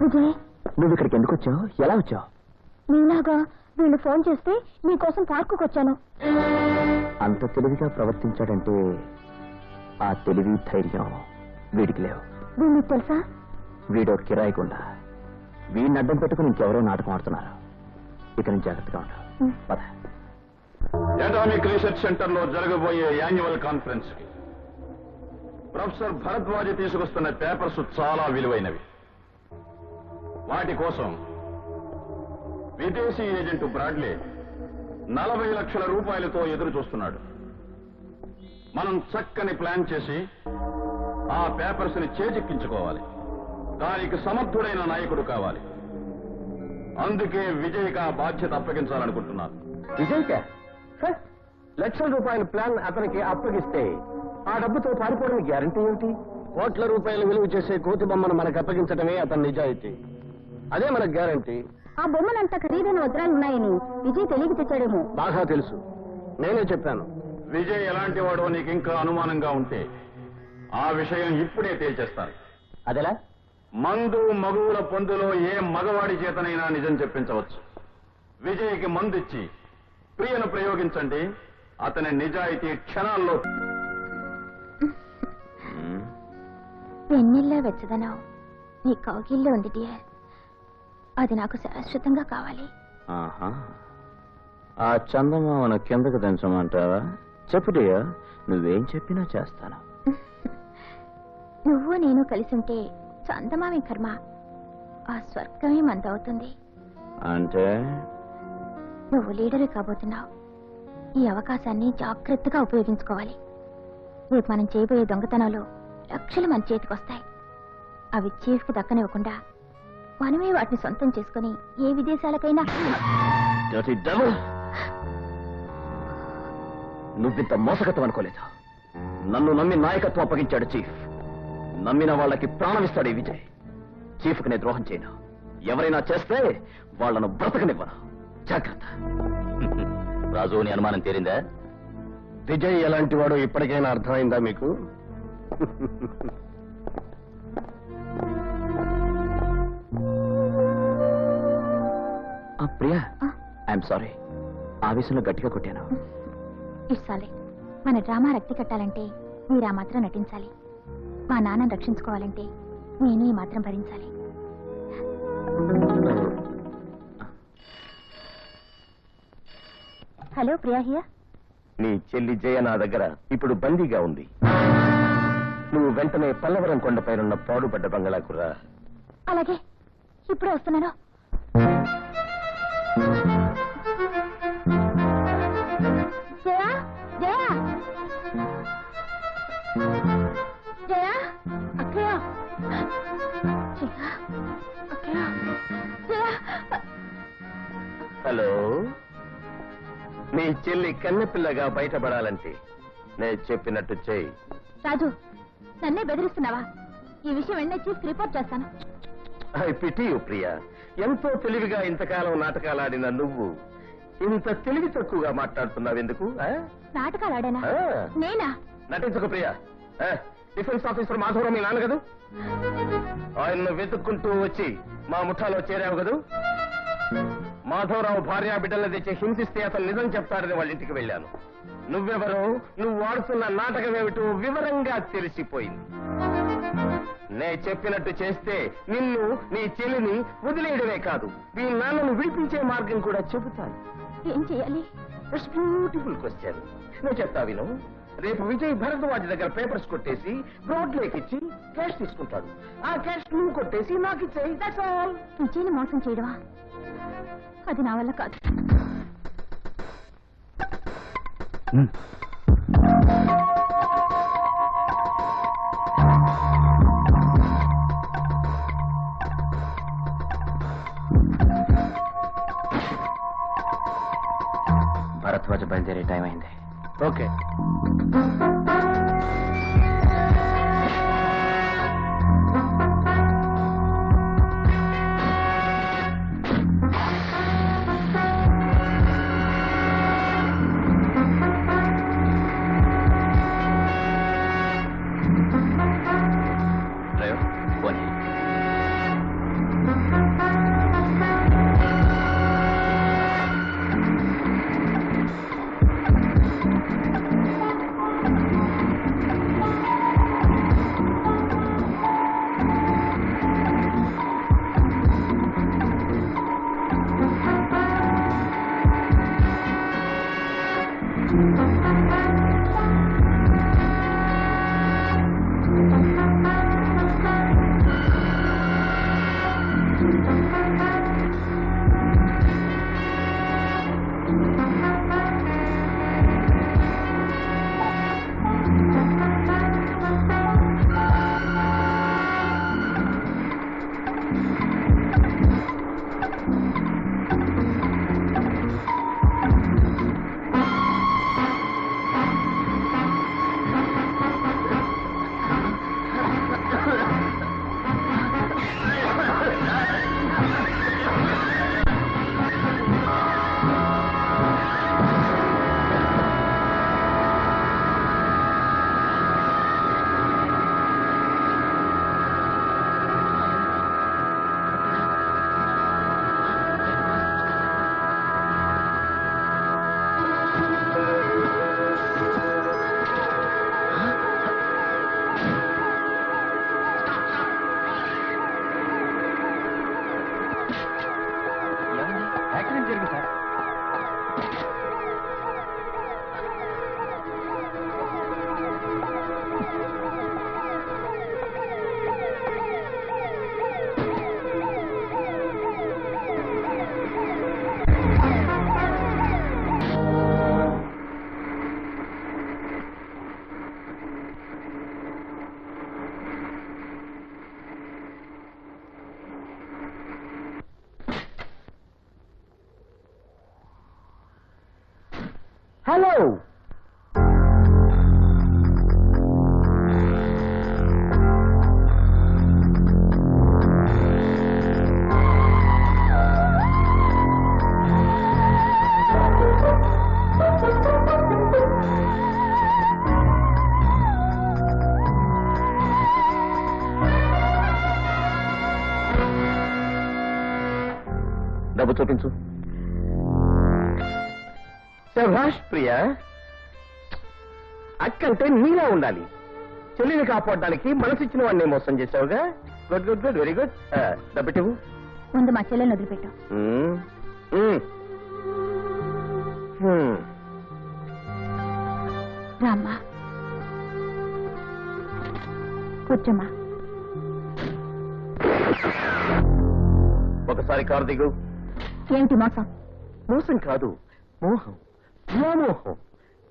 S2: విజయ్,
S3: నువ్వు ఇక్కడికి ఎందుకు వచ్చావు? ఎలా వచ్చావు?
S2: నీలాగా వీళ్ళు ఫోన్ చేస్తే నీకోసం పార్కుకు వచ్చాను.
S3: అంత తెలివిగా ప్రవర్తించాడంటే ఆ తెలివి ధైర్యం వీడికి లేవు.
S2: వీడు మీకు తెలుసా?
S3: వీడో కిరాయికుండా వీడిని అడ్డం పెట్టుకుని ఇంకెవరో నాటకం ఆడుతున్నారు. ఇక నుంచి జాగ్రత్తగా ఉంటారు. పద.
S5: అటామిక్ రీసెర్చ్ సెంటర్ లో జరగబోయే యాన్యువల్ కాన్ఫరెన్స్ కి ప్రొఫెసర్ భరద్వాజ్ తీసుకొస్తున్న పేపర్స్ చాలా విలువైనవి. వాటి కోసం విదేశీ ఏజెంట్ బ్రాడ్లే 40 లక్షల రూపాయలతో ఎదురు చూస్తున్నాడు. మనం చక్కని ప్లాన్ చేసి ఆ పేపర్స్ ని చేజిక్కించుకోవాలి. దానికి సమర్థుడైన నాయకుడు కావాలి. అందుకే విజయ్కి ఆ బాధ్యత అప్పగించాలనుకుంటున్నాను.
S3: విజయ్కా? లక్షల రూపాయల ప్లాన్ అతనికి అప్పగిస్తే ఆ డబ్బుతో పారిపోవడానికి గ్యారంటీ ఏమిటి?
S1: కోట్ల రూపాయలు విలువ చేసే కోతి బొమ్మను మనకు అప్పగించడమే అతని నిజాయితీ. అదే మనకు గ్యారంటీ.
S2: ఆ బొమ్మనంత ఖరీదైన వజ్రాలు ఉన్నాయని విజయ్ తెలియక తెచ్చాడేమో.
S1: బాగా తెలుసు, నేనే చెప్పాను.
S5: విజయ్ ఎలాంటి వాడో నీకు ఇంకా అనుమానంగా ఉంటే ఆ విషయం ఇప్పుడే తేల్చేస్తాను.
S3: అదెలా?
S5: మందు మగువుల పొందులో ఏ మగవాడి చేతనైనా నిజం చెప్పించవచ్చు. విజయ్కి మందిచ్చి ప్రియను ప్రయోగించండి, అతని నిజాయితీ క్షణాల్లో.
S2: వెన్నెల్లా వెచ్చదనం నీ కౌగిల్లో ఉంది డియర్. అది నాకు శాశ్వతంగా కావాలి.
S3: ఆ చందమామను కిందకు దించమంటావా? చెప్పు డియర్, నువ్వేం చెప్పినా చేస్తాను.
S2: నువ్వు నేను కలిసి ఉంటే చందమామి కర్మ, ఆ స్వర్గమే మందవుతుంది.
S3: అంటే
S2: నువ్వు లీడరే కాబోతున్నావు. ఈ అవకాశాన్ని జాగ్రత్తగా ఉపయోగించుకోవాలి. రేపు మనం చేయబోయే దొంగతనాలు లక్షలు మన చేతికొస్తాయి. అవి చీఫ్ కు దక్కనివ్వకుండా మనమే వాటిని సొంతం చేసుకుని ఏ విదేశాలకైనా.
S3: నువ్వింత మోసగత్వం అనుకోలేదు. నన్ను నమ్మి నాయకత్వం అప్పగించాడు చీఫ్. నమ్మిన వాళ్ళకి ప్రాణమిస్తాడు ఈ విజయ్. చీఫ్కి నేను ద్రోహం చేయను. ఎవరైనా చేస్తే వాళ్లను బ్రతకనివ్వను. జాగ్రత్త.
S7: రాజు, నీ అనుమానం తీరిందా?
S1: విజయ్ ఎలాంటి వాడో ఇప్పటికైనా అర్థమైందా మీకు?
S3: Priya, I'm sorry. ఆవేశంలో గట్టిగా కొట్టాను.
S2: It's all right. మన డ్రామా రక్తి కట్టాలంటే మీరు ఆ మాత్రం నటించాలి. మా నాన్నని రక్షించుకోవాలంటే నేను ఈ మాత్రం భరించాలి. Hello, Priya here.
S3: నీ చెల్లి జయ నా దగ్గర ఇప్పుడు బందీగా ఉంది. నువ్వు వెంటనే పల్లవరం కొండపైనున్న పాడుపడ్డ బంగళాకు రా.
S2: అలాగే, ఇప్పుడే వస్తున్నాను. జయ, జయ, జయ, అక్కయ్య, జయ, అక్కయ్య, జయ.
S3: హలో, నీ చెల్లి కన్నెపిల్లగా బయటపడాలంటే నేను చెప్పినట్టు చెయ్యి.
S2: రాజు, నన్నే బెదిరిస్తున్నావా? ఈ విషయం వెంటనే చీఫ్ రిపోర్ట్ చేస్తాను.
S3: I pity you Priya. ఎంతో తెలివిగా ఇంతకాలం నాటకాలు ఆడిన నువ్వు ఇంత తెలివి తక్కువగా మాట్లాడుతున్నావు ఎందుకు?
S2: నాటకాలు ఆడానా? నేనా?
S3: నటించకు ప్రియా. డిఫెన్స్ ఆఫీసర్ మాధవరావు మీ నాన్న కదూ? ఆయన్ను వెతుక్కుంటూ వచ్చి మా ముఠాలో చేరావు కదూ? మాధవరావు భార్యా బిడ్డలను తెచ్చి హింసిస్తే అతను నిజం చెప్తాడని వాళ్ళ ఇంటికి వెళ్ళాను. నువ్వెవరో, నువ్వు ఆడుతున్న నాటకం ఏమిటో వివరంగా తెలిసిపోయింది. నే చెప్పినట్టు చేస్తే నిన్ను, నీ చెల్లిని వదిలేయడమే కాదు, మీ నాన్నను విడిపించే మార్గం కూడా చెబుతాను.
S2: ఏం చేయాలి?
S3: Beautiful question. నువ్వు చెప్తా విను. రేపు విజయ్ భరద్వాజ్ దగ్గర పేపర్స్ కొట్టేసి బ్రాడ్లేకిచ్చి క్యాష్ తీసుకుంటాడు. ఆ క్యాష్ నువ్వు కొట్టేసి నాకు ఇచ్చేయి. That's all.
S2: విజయ్ని మోసం చేయడమా? అది నా వల్ల కాదు.
S3: భరద్వాజ్ బయలుదేరే టైం అయింది.
S1: ఓకే.
S3: హలో డబ్బు చూపించు. శభాష్ ప్రియా, అక్కంటే నీలా ఉండాలి. చెల్లిని కాపాడడానికి మనసిచ్చిన వాడిని మోసం చేశావుగా. Good good good, very good. డబ్బిటివు.
S2: ముందు మా చెల్లెల్ని వదిలిపెట్టు. రామ్మా, కూర్చోమ్మా.
S3: ఒకసారి కారు దిగు.
S2: ఏమిటి మోసం?
S3: మోసం కాదు, మోహం, వ్యామోహం.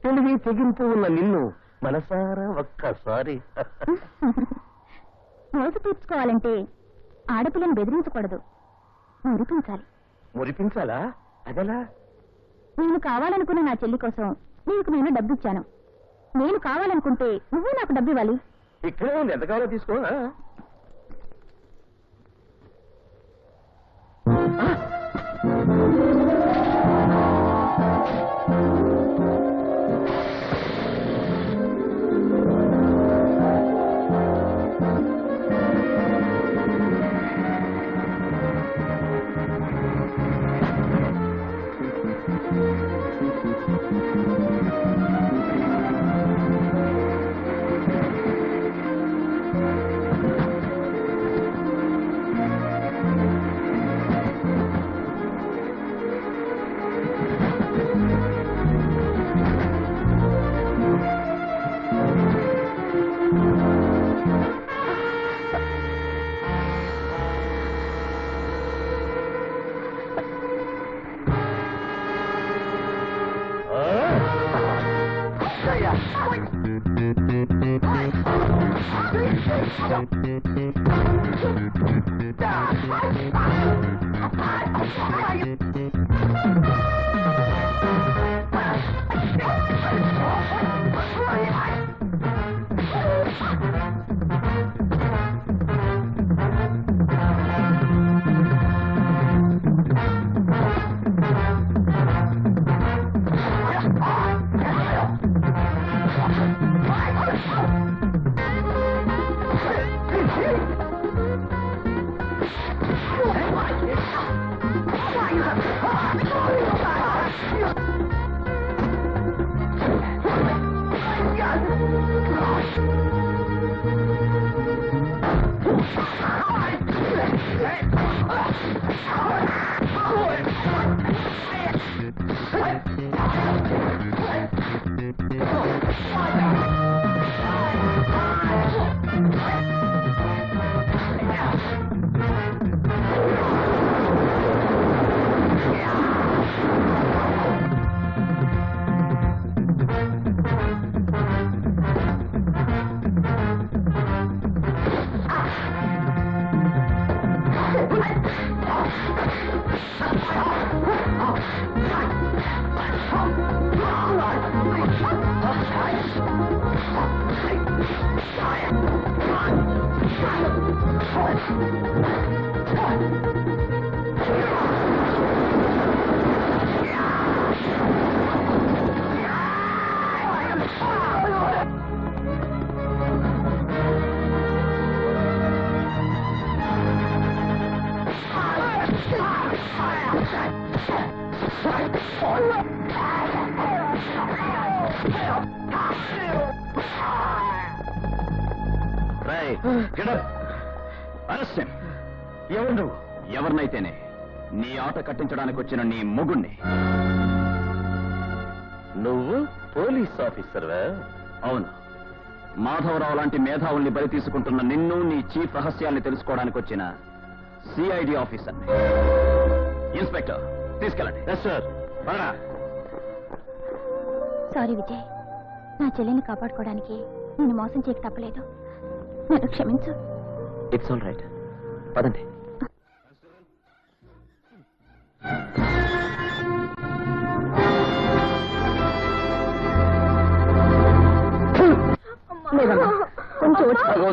S3: తెలివి తెగింపు ఉన్న నిన్ను మనసారా ఒక్కసారి.
S2: మోస తీర్చుకోవాలంటే ఆడపిల్లని బెదిరించకూడదు, మురిపించాలి.
S3: మురిపించాలా? అదెలా?
S2: నేను కావాలనుకున్న నా చెల్లి కోసం నీకు నేను డబ్బు ఇచ్చాను. నేను కావాలనుకుంటే నువ్వు నాకు డబ్బు ఇవ్వాలి.
S3: ఇక్కడే ఉంది, ఎంత కావాలో తీసుకో.
S1: ఎవరు నువ్వు? ఎవరినైతేనే నీ ఆట కట్టించడానికి వచ్చిన నీ మొగుణ్ణి.
S3: నువ్వు పోలీస్ ఆఫీసర్వా?
S1: అవును. మాధవరావు లాంటి మేధావుల్ని బలి తీసుకుంటున్న నిన్ను, నీ చీఫ్ రహస్యాల్ని తెలుసుకోవడానికి వచ్చిన సిఐడి ఆఫీసర్ని. ఇన్స్పెక్టర్, తీసుకెళ్ళండి.
S3: Yes sir.
S2: సారీ విజయ్, నా చెల్లిని కాపాడుకోవడానికి నేను మోసం చేయక తప్పలేదు. నన్ను క్షమించు.
S3: It's all right. పదండి.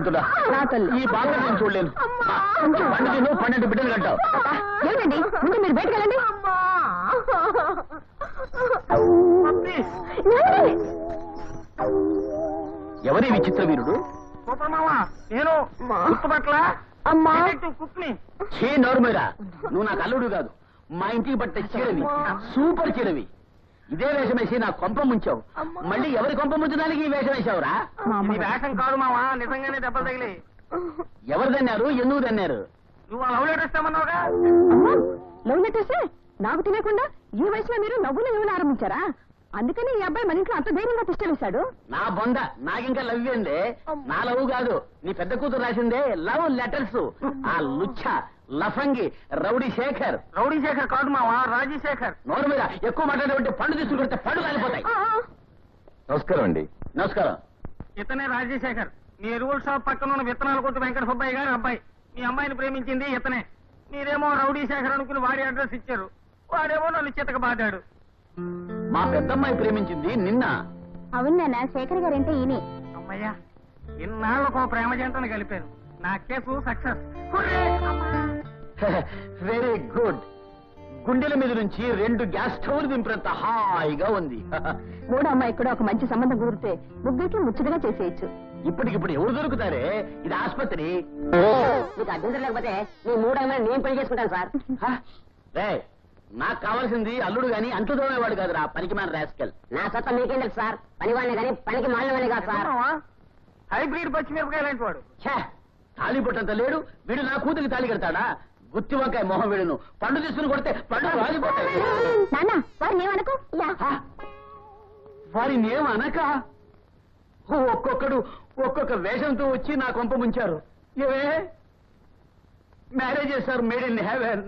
S7: భగవంతుడా,
S2: నా తల్లి.
S7: ఈ బాధ నేను చూడలేను. పండు తిను, 12 బిడ్డలు కంటావు.
S2: ఏమిటండి ముందు మీరు బయటకు వెళ్ళండి.
S7: ఎవరి విచిత్ర వీరుడు?
S4: సూపర్ మావా, నేను గుర్తుపట్ల
S2: అమ్మా
S4: కుక్ని.
S7: చే నోరుమేరా, నువ్వు నాకు అల్లుడు కాదు, మా ఇంటికి పట్టే చీరవి, సూపర్ చీరవి. ఇదే వేషం వేసి నా కొంప ముంచావు. మళ్ళీ ఎవరి కొంప ముంచడానికి ఈ వేషం వేసావురా?
S4: ఇది వేషం కాదు మావా, నిజంగానే దెబ్బలు తగిలి.
S7: ఎవరు తన్నారు, ఎందుకు తన్నారు?
S4: నువ్వు ఆ లవ్ లెటర్ ఇస్తామన్నావుగా.
S2: లవ్ లెటర్సే నాకు తెలియకుండా ఈ వయసులో మీరు నవ్వులు ఆరంభించారా? అందుకని ఈ అబ్బాయి మన ఇంట్లో అంత ధైర్యంగా తిష్టవేశాడు.
S7: నా బొంద, నాకింకా లవ్ ఏందే? నా లవ్ కాదు, నీ పెద్ద కూతురు రాసిందే లవ్ లెటర్స్. ఆ లుచ్చ లఫంగి రౌడీ శేఖర్.
S4: రౌడీ శేఖర్ కాదు మావా, రాజశేఖర్.
S7: నోరు మీద ఎక్కువ మాట్లాడే పండు తీసుకుంటే పండు కాలిపోతాయి.
S3: నమస్కారం అండి.
S7: నమస్కారం.
S4: ఇతనే రాజశేఖర్, మీ ఎరువుల షాప్ పక్కన ఉన్న విత్తనాలు కొట్టు వెంకట సుబ్బయ్య గారి అబ్బాయి. మీ అమ్మాయిని ప్రేమించింది ఇతనే. మీరేమో రౌడీ శేఖర్ అనుకుని వాడి అడ్రస్ ఇచ్చారు, వాడేమో నన్ను చితక బాదాడు.
S7: మా పెద్దమ్మాయి ప్రేమించింది నిన్న.
S2: అవును నాన్న, శేఖర్ గారంటే ఈయనే.
S4: అమ్మయ్యా, ఇన్నాళ్ళకు ఓ ప్రేమ జంటను కలిపాను. నా కేసు సక్సెస్.
S7: Very good. గుండెల మీద నుంచి 2 గ్యాస్ స్టవ్లు దింపినంత హాయిగా ఉంది.
S2: మూడో అమ్మాయి కూడా ఒక మంచి సంబంధం కుదిరితే ముగ్గురికి ముచ్చటగా చేసేయచ్చు.
S7: ఇప్పటికిప్పుడు ఎవరు దొరుకుతారే? ఇది ఆసుపత్రి.
S6: మీకు అభ్యంతరం లేకపోతే మీ 3 అమ్మాయిని నేను పెళ్లి చేసుకుంటాను సార్.
S7: రే, నాకు కావాల్సింది అల్లుడు గాని అంట్లు తోమేవాడు కాదురా, పనికిమాలిన రాస్కెల్.
S6: నా సొంత మీకేం తెలుసు సార్? పనివాడిని కానీ పనికి మాలినవాడిని కాదు సార్.
S4: హైబ్రిడ్ పచ్చిమిరపకాయ లాంటి వాడు.
S7: ఛే, తాళి పొట్టంత లేడు వీడు. నా కూతురికి తాళి కడతాడా? గుత్తి వంకాయ మొహం వీడును. పండు తీసుకుని కొడితే పండు రాలిపోతాయి.
S2: నాన్న వారిని ఏమనుకో.
S7: వారిని ఏమనక ఒక్కొక్కడు ఒక్కొక్క వేషంతో వచ్చి నా కొంప ముంచారు. ఏవే marriages are made in heaven.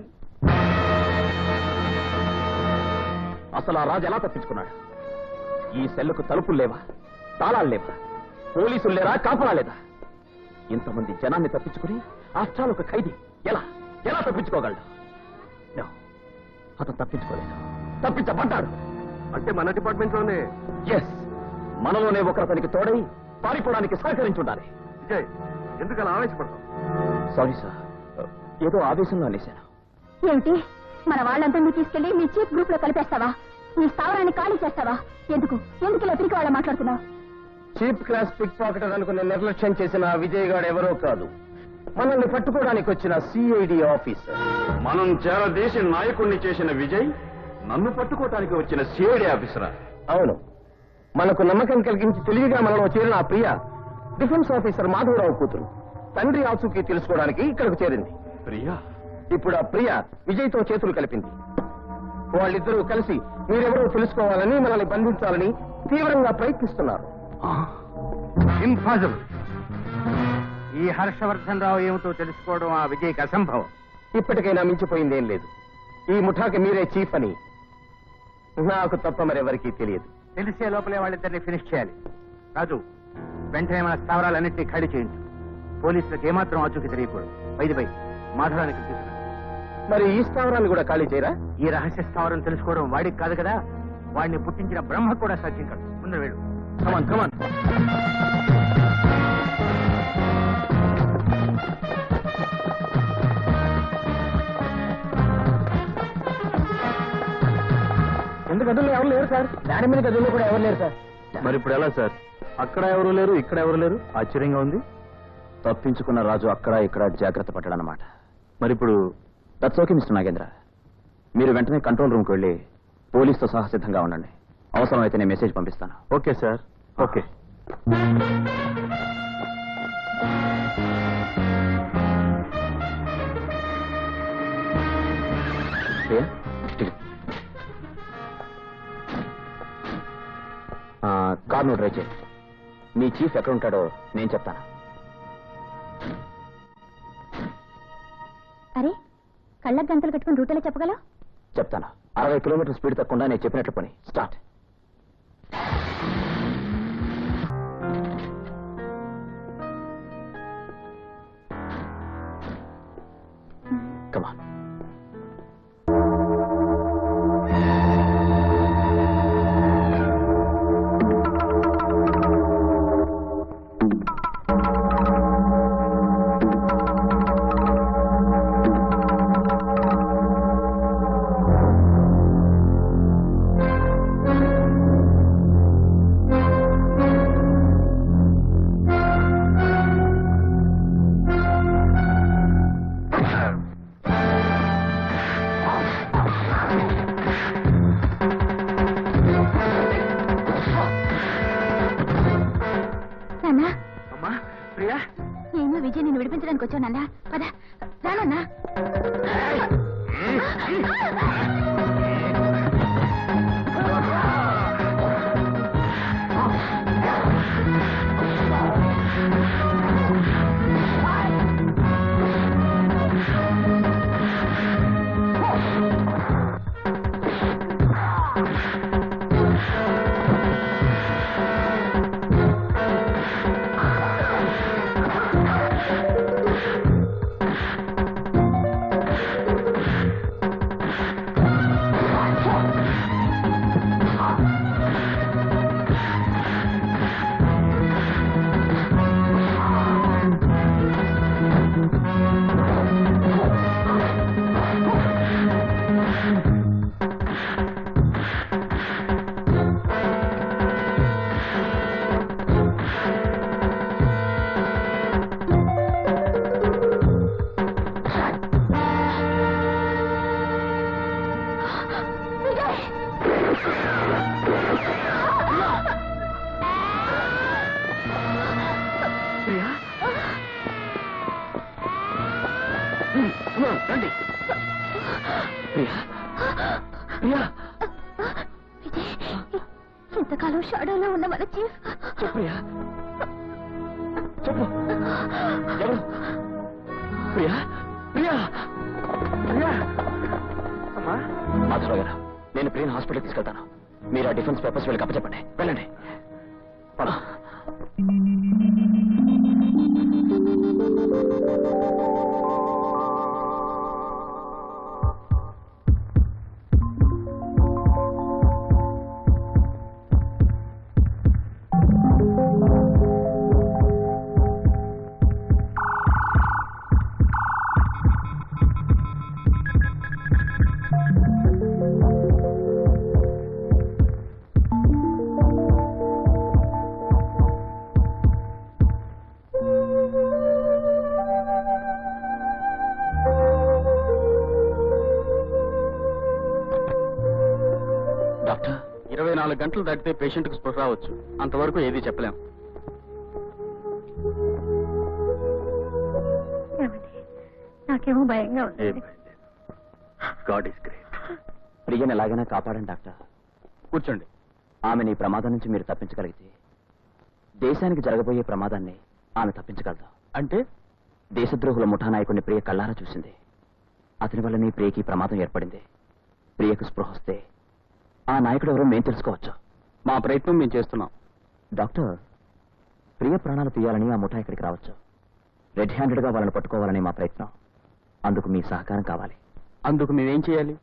S3: అసలు ఆ రాజు ఎలా తప్పించుకున్నాడు? ఈ సెల్లుకు తలుపులు లేవా, తాళాలు లేవా, పోలీసులు లేరా, కాపలా లేదా? ఇంతమంది జనాన్ని తప్పించుకుని ఆస్ట్రాలు ఒక ఖైదీ ఎలా ఎలా తప్పించుకోగలడు? No, అతను తప్పించుకోలేదు, తప్పించబడ్డాడు. అంటే మన డిపార్ట్మెంట్ లోనే? ఎస్, మనలోనే ఒకరు అతనికి తోడై పారిపోవడానికి సహకరించుండాలి. విజయ్, ఎందుకు అలా ఆవేశపడతావు? సారీ సార్, ఏదో ఆవేశంలో అనేశాను.
S2: ఏమిటి, మన వాళ్ళందరినీ తీసుకెళ్లి మీ చీఫ్ గ్రూప్ లో కలిపేస్తావా? నీ స్థావరాన్ని ఖాళీ చేస్తావా? ఎందుకు ఎందుకు ఇలా తిరిగి వాళ్ళ మాట్లాడుతున్నావు?
S3: చీప్ క్లాస్ పిక్ పాకెటర్ అనుకుని నిర్లక్ష్యం చేసిన విజయ్ గారు ఎవరో కాదు, మనల్ని పట్టుకోవడానికి వచ్చిన సిఐడి ఆఫీసర్.
S5: మనం చేరదీసి నాయకుణ్ణి చేసిన విజయ్ నన్ను పట్టుకోవటానికి వచ్చిన సిఐడి ఆఫీసరా?
S3: అవును, మనకు నమ్మకం కలిగించి తెలివిగా మనలో చేరిన ఆ ప్రియ డిఫెన్స్ ఆఫీసర్ మాధవరావు కూతురు. తండ్రి ఆచూకీ తెలుసుకోవడానికి ఇక్కడికి చేరింది.
S5: ప్రియా?
S3: ఇప్పుడు ఆ ప్రియ విజయ్తో చేతులు కలిపింది. వాళ్ళిద్దరూ కలిసి మీరెవరో తెలుసుకోవాలని, మనల్ని బంధించాలని తీవ్రంగా ప్రయత్నిస్తున్నారు.
S1: ఇంపాసిబుల్. ఈ హర్షవర్ధన్ రావు ఏమిటో తెలుసుకోవడం ఆ విజయ్కి అసంభవం.
S3: ఇప్పటికైనా మించిపోయిందేం లేదు. ఈ ముఠాకి మీరే చీఫ్ అని నాకు తప్ప మరెవరికీ తెలియదు.
S1: తెలిసే లోపలే వాళ్ళిద్దరిని ఫినిష్ చేయాలి. రాజు, వెంటనే మన స్థావరాలన్నింటినీ ఖాళీ చేయించు. పోలీసులకు ఏమాత్రం ఆచూకీ తెలియకూడదు. వైద్యపై మాధవానికి తీసుకు.
S3: మరి ఈ స్థావరాన్ని కూడా ఖాళీ చేయరా?
S1: ఈ రహస్య స్థావరం తెలుసుకోవడం వాడికి కాదు కదా, వాడిని పుట్టించిన బ్రహ్మ కూడా సాధ్యం కాదు. ముందు వెళ్ళు.
S3: కమాన్ కమాన్. ఎందుకు గదుల్లో ఎవరు లేరు సార్? దాని మీద గదుల్లో కూడా ఎవరు లేరు సార్.
S5: మరి ఇప్పుడు ఎలా సార్? అక్కడ ఎవరు లేరు, ఇక్కడ ఎవరు లేరు. ఆశ్చర్యంగా ఉంది.
S3: తప్పించుకున్న రాజు అక్కడ ఇక్కడ జాగ్రత్త పడ్డాడన్నమాట.
S5: మరి ఇప్పుడు
S3: దట్స్ ఓకే మిస్టర్ నాగేంద్ర. మీరు వెంటనే కంట్రోల్ రూమ్కి వెళ్ళి పోలీసుతో సహా సిద్ధంగా ఉండండి. అవసరమైతే నేను మెసేజ్ పంపిస్తాను.
S5: Okay sir. ఓకే.
S3: కార్ నువ్వు డ్రైవ్ చేయి. మీ చీఫ్ ఎక్కడ ఉంటాడో నేను చెప్తాను.
S2: అరే, కళ్ళకు గంటలు కట్టుకుని రూట్ ఎలా చెప్పగలవు?
S3: చెప్తాను. 60 కిలోమీటర్ స్పీడ్ తక్కువ నేను చెప్పినట్లు పని. స్టార్ట్. కమాన్.
S2: నడిపించడానికి వచ్చానన్నా. పద రానన్నా.
S3: రండి. ప్రియా,
S2: ఇంతకాలం షాడోలో ఉన్న మన చీఫ్.
S3: చెప్పు ప్రియా, చెప్పు. ఎవరు? ప్రియా, ప్రియా, ప్రియా. మాధవరావు గారు, నేను ప్రియని హాస్పిటల్ తీసుకెళ్తాను. మీరు ఆ డిఫెన్స్ పేపర్స్ వీళ్ళకి అప్పచెప్పండి. వెళ్ళండి. పద. డాక్టర్,
S1: 24 గంటలు దాటితే పేషెంట్ కు స్పృహ రావచ్చు. అంతవరకు ఏది చెప్పలేం.
S2: నాకేమో భయంగా ఉంది.
S1: God is great.
S3: ప్రియని ఎలాగైనా కాపాడండి డాక్టర్.
S1: కూర్చోండి.
S3: ఆమెని ఈ ప్రమాదం నుంచి మీరు తప్పించగలిగితే దేశానికి జరగబోయే ప్రమాదాన్ని ఆమె తప్పించగలదు.
S1: అంటే
S3: దేశద్రోహుల ముఠా నాయకుడిని ప్రియ కళ్ళారా చూసింది. అతని వల్లనే ప్రియకి ప్రమాదం ఏర్పడింది. ప్రియకు స్పృహ వస్తే ఆ నాయకుడు ఎవరో మేము తెలుసుకోవచ్చు.
S1: మా ప్రయత్నం మేము చేస్తున్నాం.
S3: డాక్టర్, ప్రియ ప్రాణాలు తీయాలని ఆ ముఠా ఇక్కడికి రావచ్చు. రెడ్ హ్యాండెడ్ గా వాళ్ళని పట్టుకోవాలని మా ప్రయత్నం. అందుకు మీ సహకారం కావాలి.
S1: అందుకు మేమేం చేయాలి?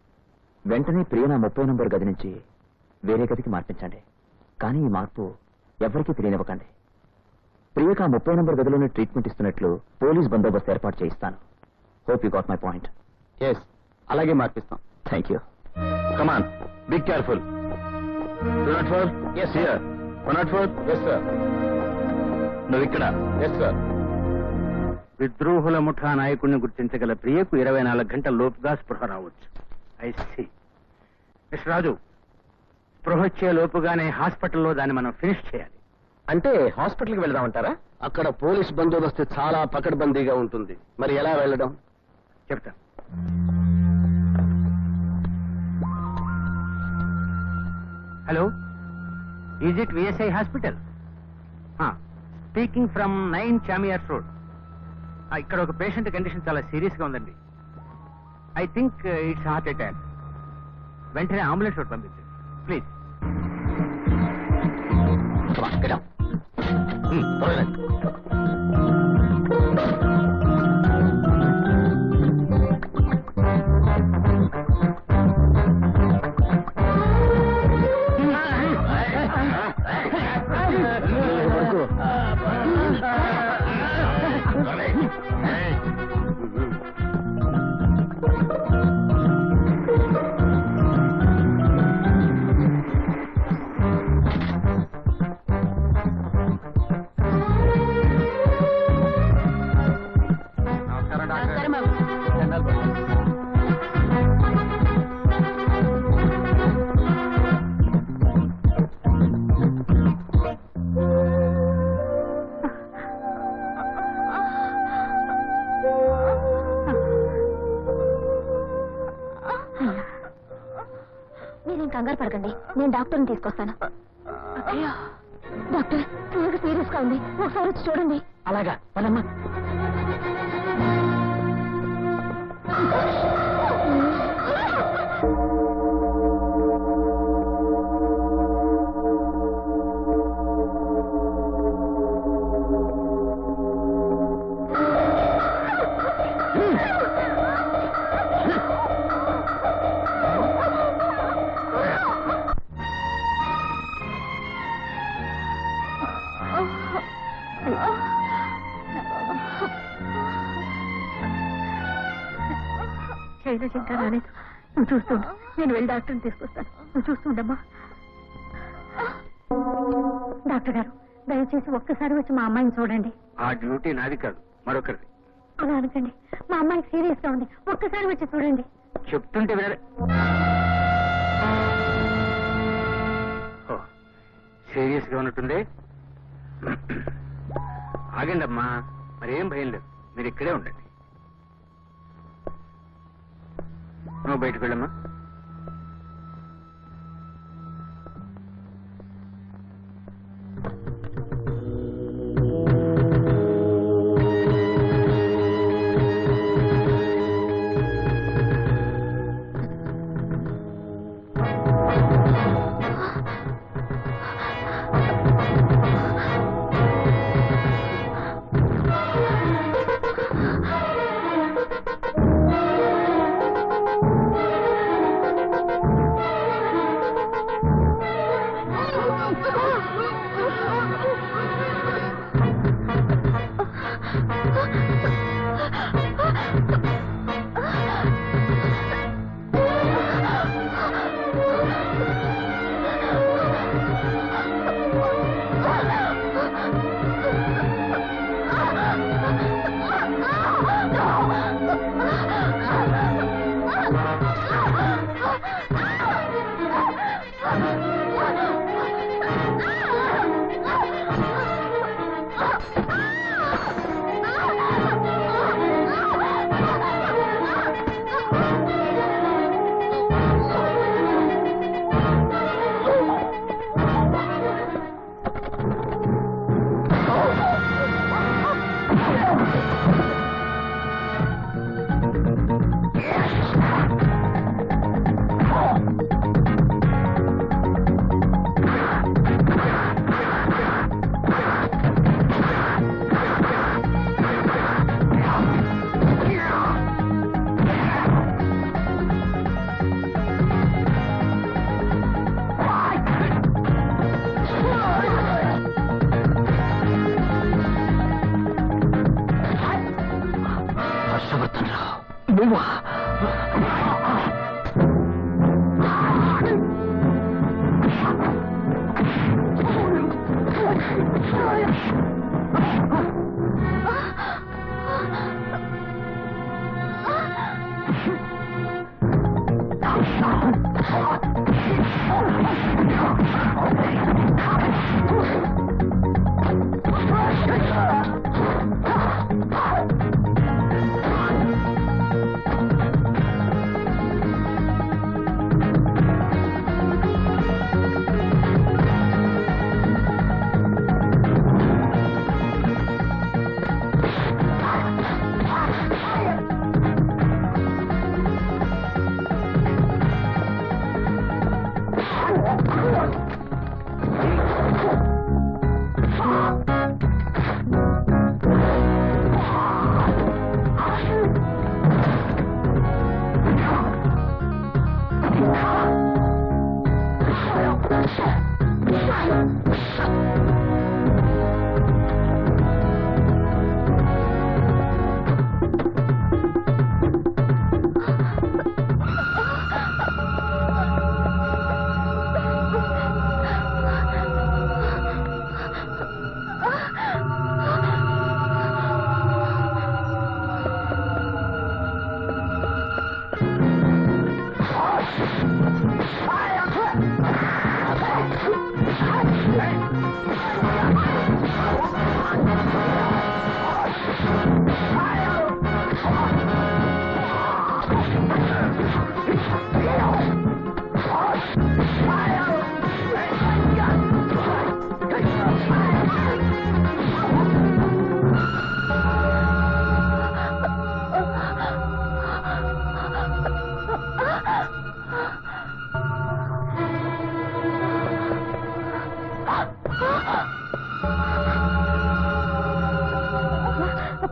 S3: వెంటనే ప్రియ నా 30 నంబర్ గది నుంచి వేరే గదికి మార్పించండి. కానీ ఈ మార్పు ఎవరికీ తెలియనివ్వకండి. ప్రియకు ఆ 30 నంబర్ గదిలోనే ట్రీట్మెంట్ ఇస్తున్నట్లు పోలీస్ బందోబస్తు ఏర్పాటు చేయిస్తాను. Hope you got my point.
S1: Yes, అలాగే మార్పిస్తాం.
S3: Thank you.
S5: Come on, be careful. 204.
S1: Yes, sir.
S5: 104.
S1: Yes sir.
S5: నువ్వు ఇక్కడ.
S1: Yes sir.
S4: విద్రోహుల ముఠా నాయకుడిని గుర్తించగల ప్రియకు 24 గంటల లోపుగా స్పృహ రావచ్చు. I see. మిస్టర్ రాజు, స్పృహ వచ్చే లోపుగానే హాస్పిటల్లో దాన్ని మనం ఫినిష్ చేయాలి.
S3: అంటే హాస్పిటల్కి వెళదామంటారా?
S1: అక్కడ పోలీస్ బందోబస్తు చాలా పకడ్బందీగా ఉంటుంది. మరి ఎలా వెళ్ళడం?
S4: చెప్తాను. Hello, is it VSI hospital? Speaking from 9 Chamiers road. ఇక్కడ ఒక పేషెంట్ కండిషన్ చాలా సీరియస్ గా ఉందండి. I think it's heart attack. వెంటనే అంబులెన్స్ రోడ్ పంపించండి ప్లీజ్.
S2: మీరేం కంగారు పడకండి, నేను డాక్టర్ని తీసుకొస్తాను. డాక్టర్, ప్రియకి సీరియస్ గా ఉంది, ఒకసారి వచ్చి చూడండి.
S7: అలాగా పదమ్మా.
S2: శైలజ ఇంకా రాలేదు, నువ్వు చూస్తుండు, నేను వెళ్ళి డాక్టర్ని తీసుకొస్తాను. నువ్వు చూస్తుండమ్మా. డాక్టర్ గారు, దయచేసి ఒక్కసారి వచ్చి మా అమ్మాయిని చూడండి.
S4: ఆ డ్యూటీ నాది కాదు, మరొకరిది.
S2: అలా అనకండి, మా అమ్మాయికి సీరియస్ గా ఉంది, ఒక్కసారి వచ్చి చూడండి.
S4: చెప్తుంటే వేరే సీరియస్ గా ఉన్నట్టుంది. ఆగండి అమ్మా, మరేం భయం లేదు, మీరు ఇక్కడే ఉండండి. నువ్వు బయటకు వెళ్ళమ్మా.
S2: Hey!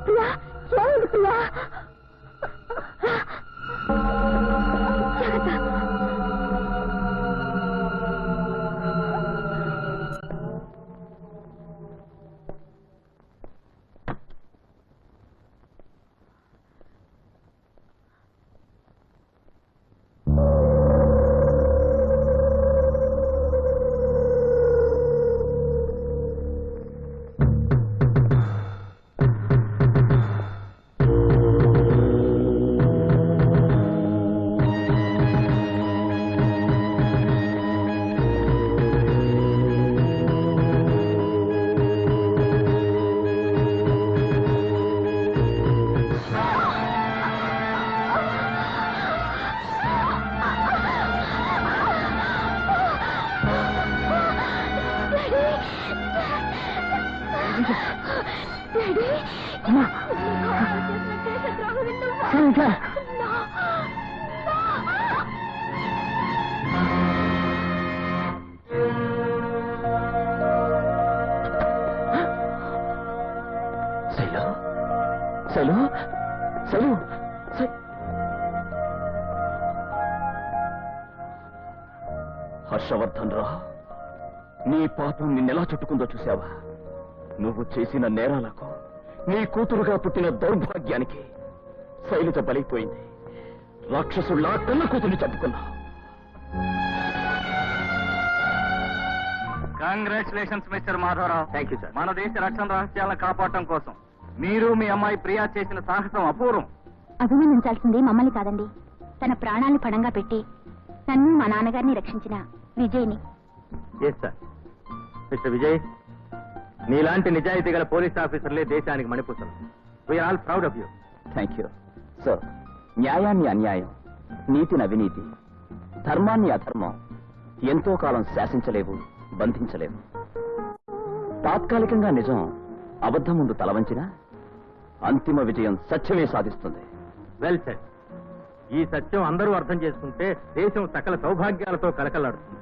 S2: ప్రియా ఏమైంది ప్రియా
S3: శైలు శైలు హర్షవర్ధన్ రా, నీ పాపం నిన్నెలా చుట్టుకుందో చూసావా? నువ్వు చేసిన నేరాలకు, నీ కూతురుగా పుట్టిన దౌర్భాగ్యానికి శైలజ బలైపోయింది. రాక్షసుల్లా కన్న కూతుర్ని చంపుకున్నా.
S1: Congratulations mister Madhavarao.
S3: Thank you sir.
S1: మన దేశ రక్షణ రహస్యాలను కాపాడటం కోసం మీరు మీ అమ్మాయి ప్రియా చేసిన సాహసం అపూర్వం.
S2: అభినందించాల్సింది మమ్మల్ని కాదండి, తన ప్రాణాన్ని పణంగా పెట్టి నన్ను మా నాన్నగారిని రక్షించిన విజయ్ని.
S1: Yes sir. మిస్టర్ విజయ్, నీలాంటి నిజాయితీ గల పోలీస్ ఆఫీసర్లే దేశానికి మణిపూసలు. We're all proud of you.
S3: Thank you sir. న్యాయాన్ని అన్యాయం, నీతిని అవినీతి, ధర్మాన్ని అధర్మం ఎంతో కాలం శాసించలేవు, బంధించలేవు. తాత్కాలికంగా నిజం అబద్ధం ముందు తలవంచినా అంతిమ విజయం సత్యమే సాధిస్తుంది.
S1: Well said. ఈ సత్యం అందరూ అర్థం చేసుకుంటే దేశం సకల సౌభాగ్యాలతో కలకలాడుతుంది.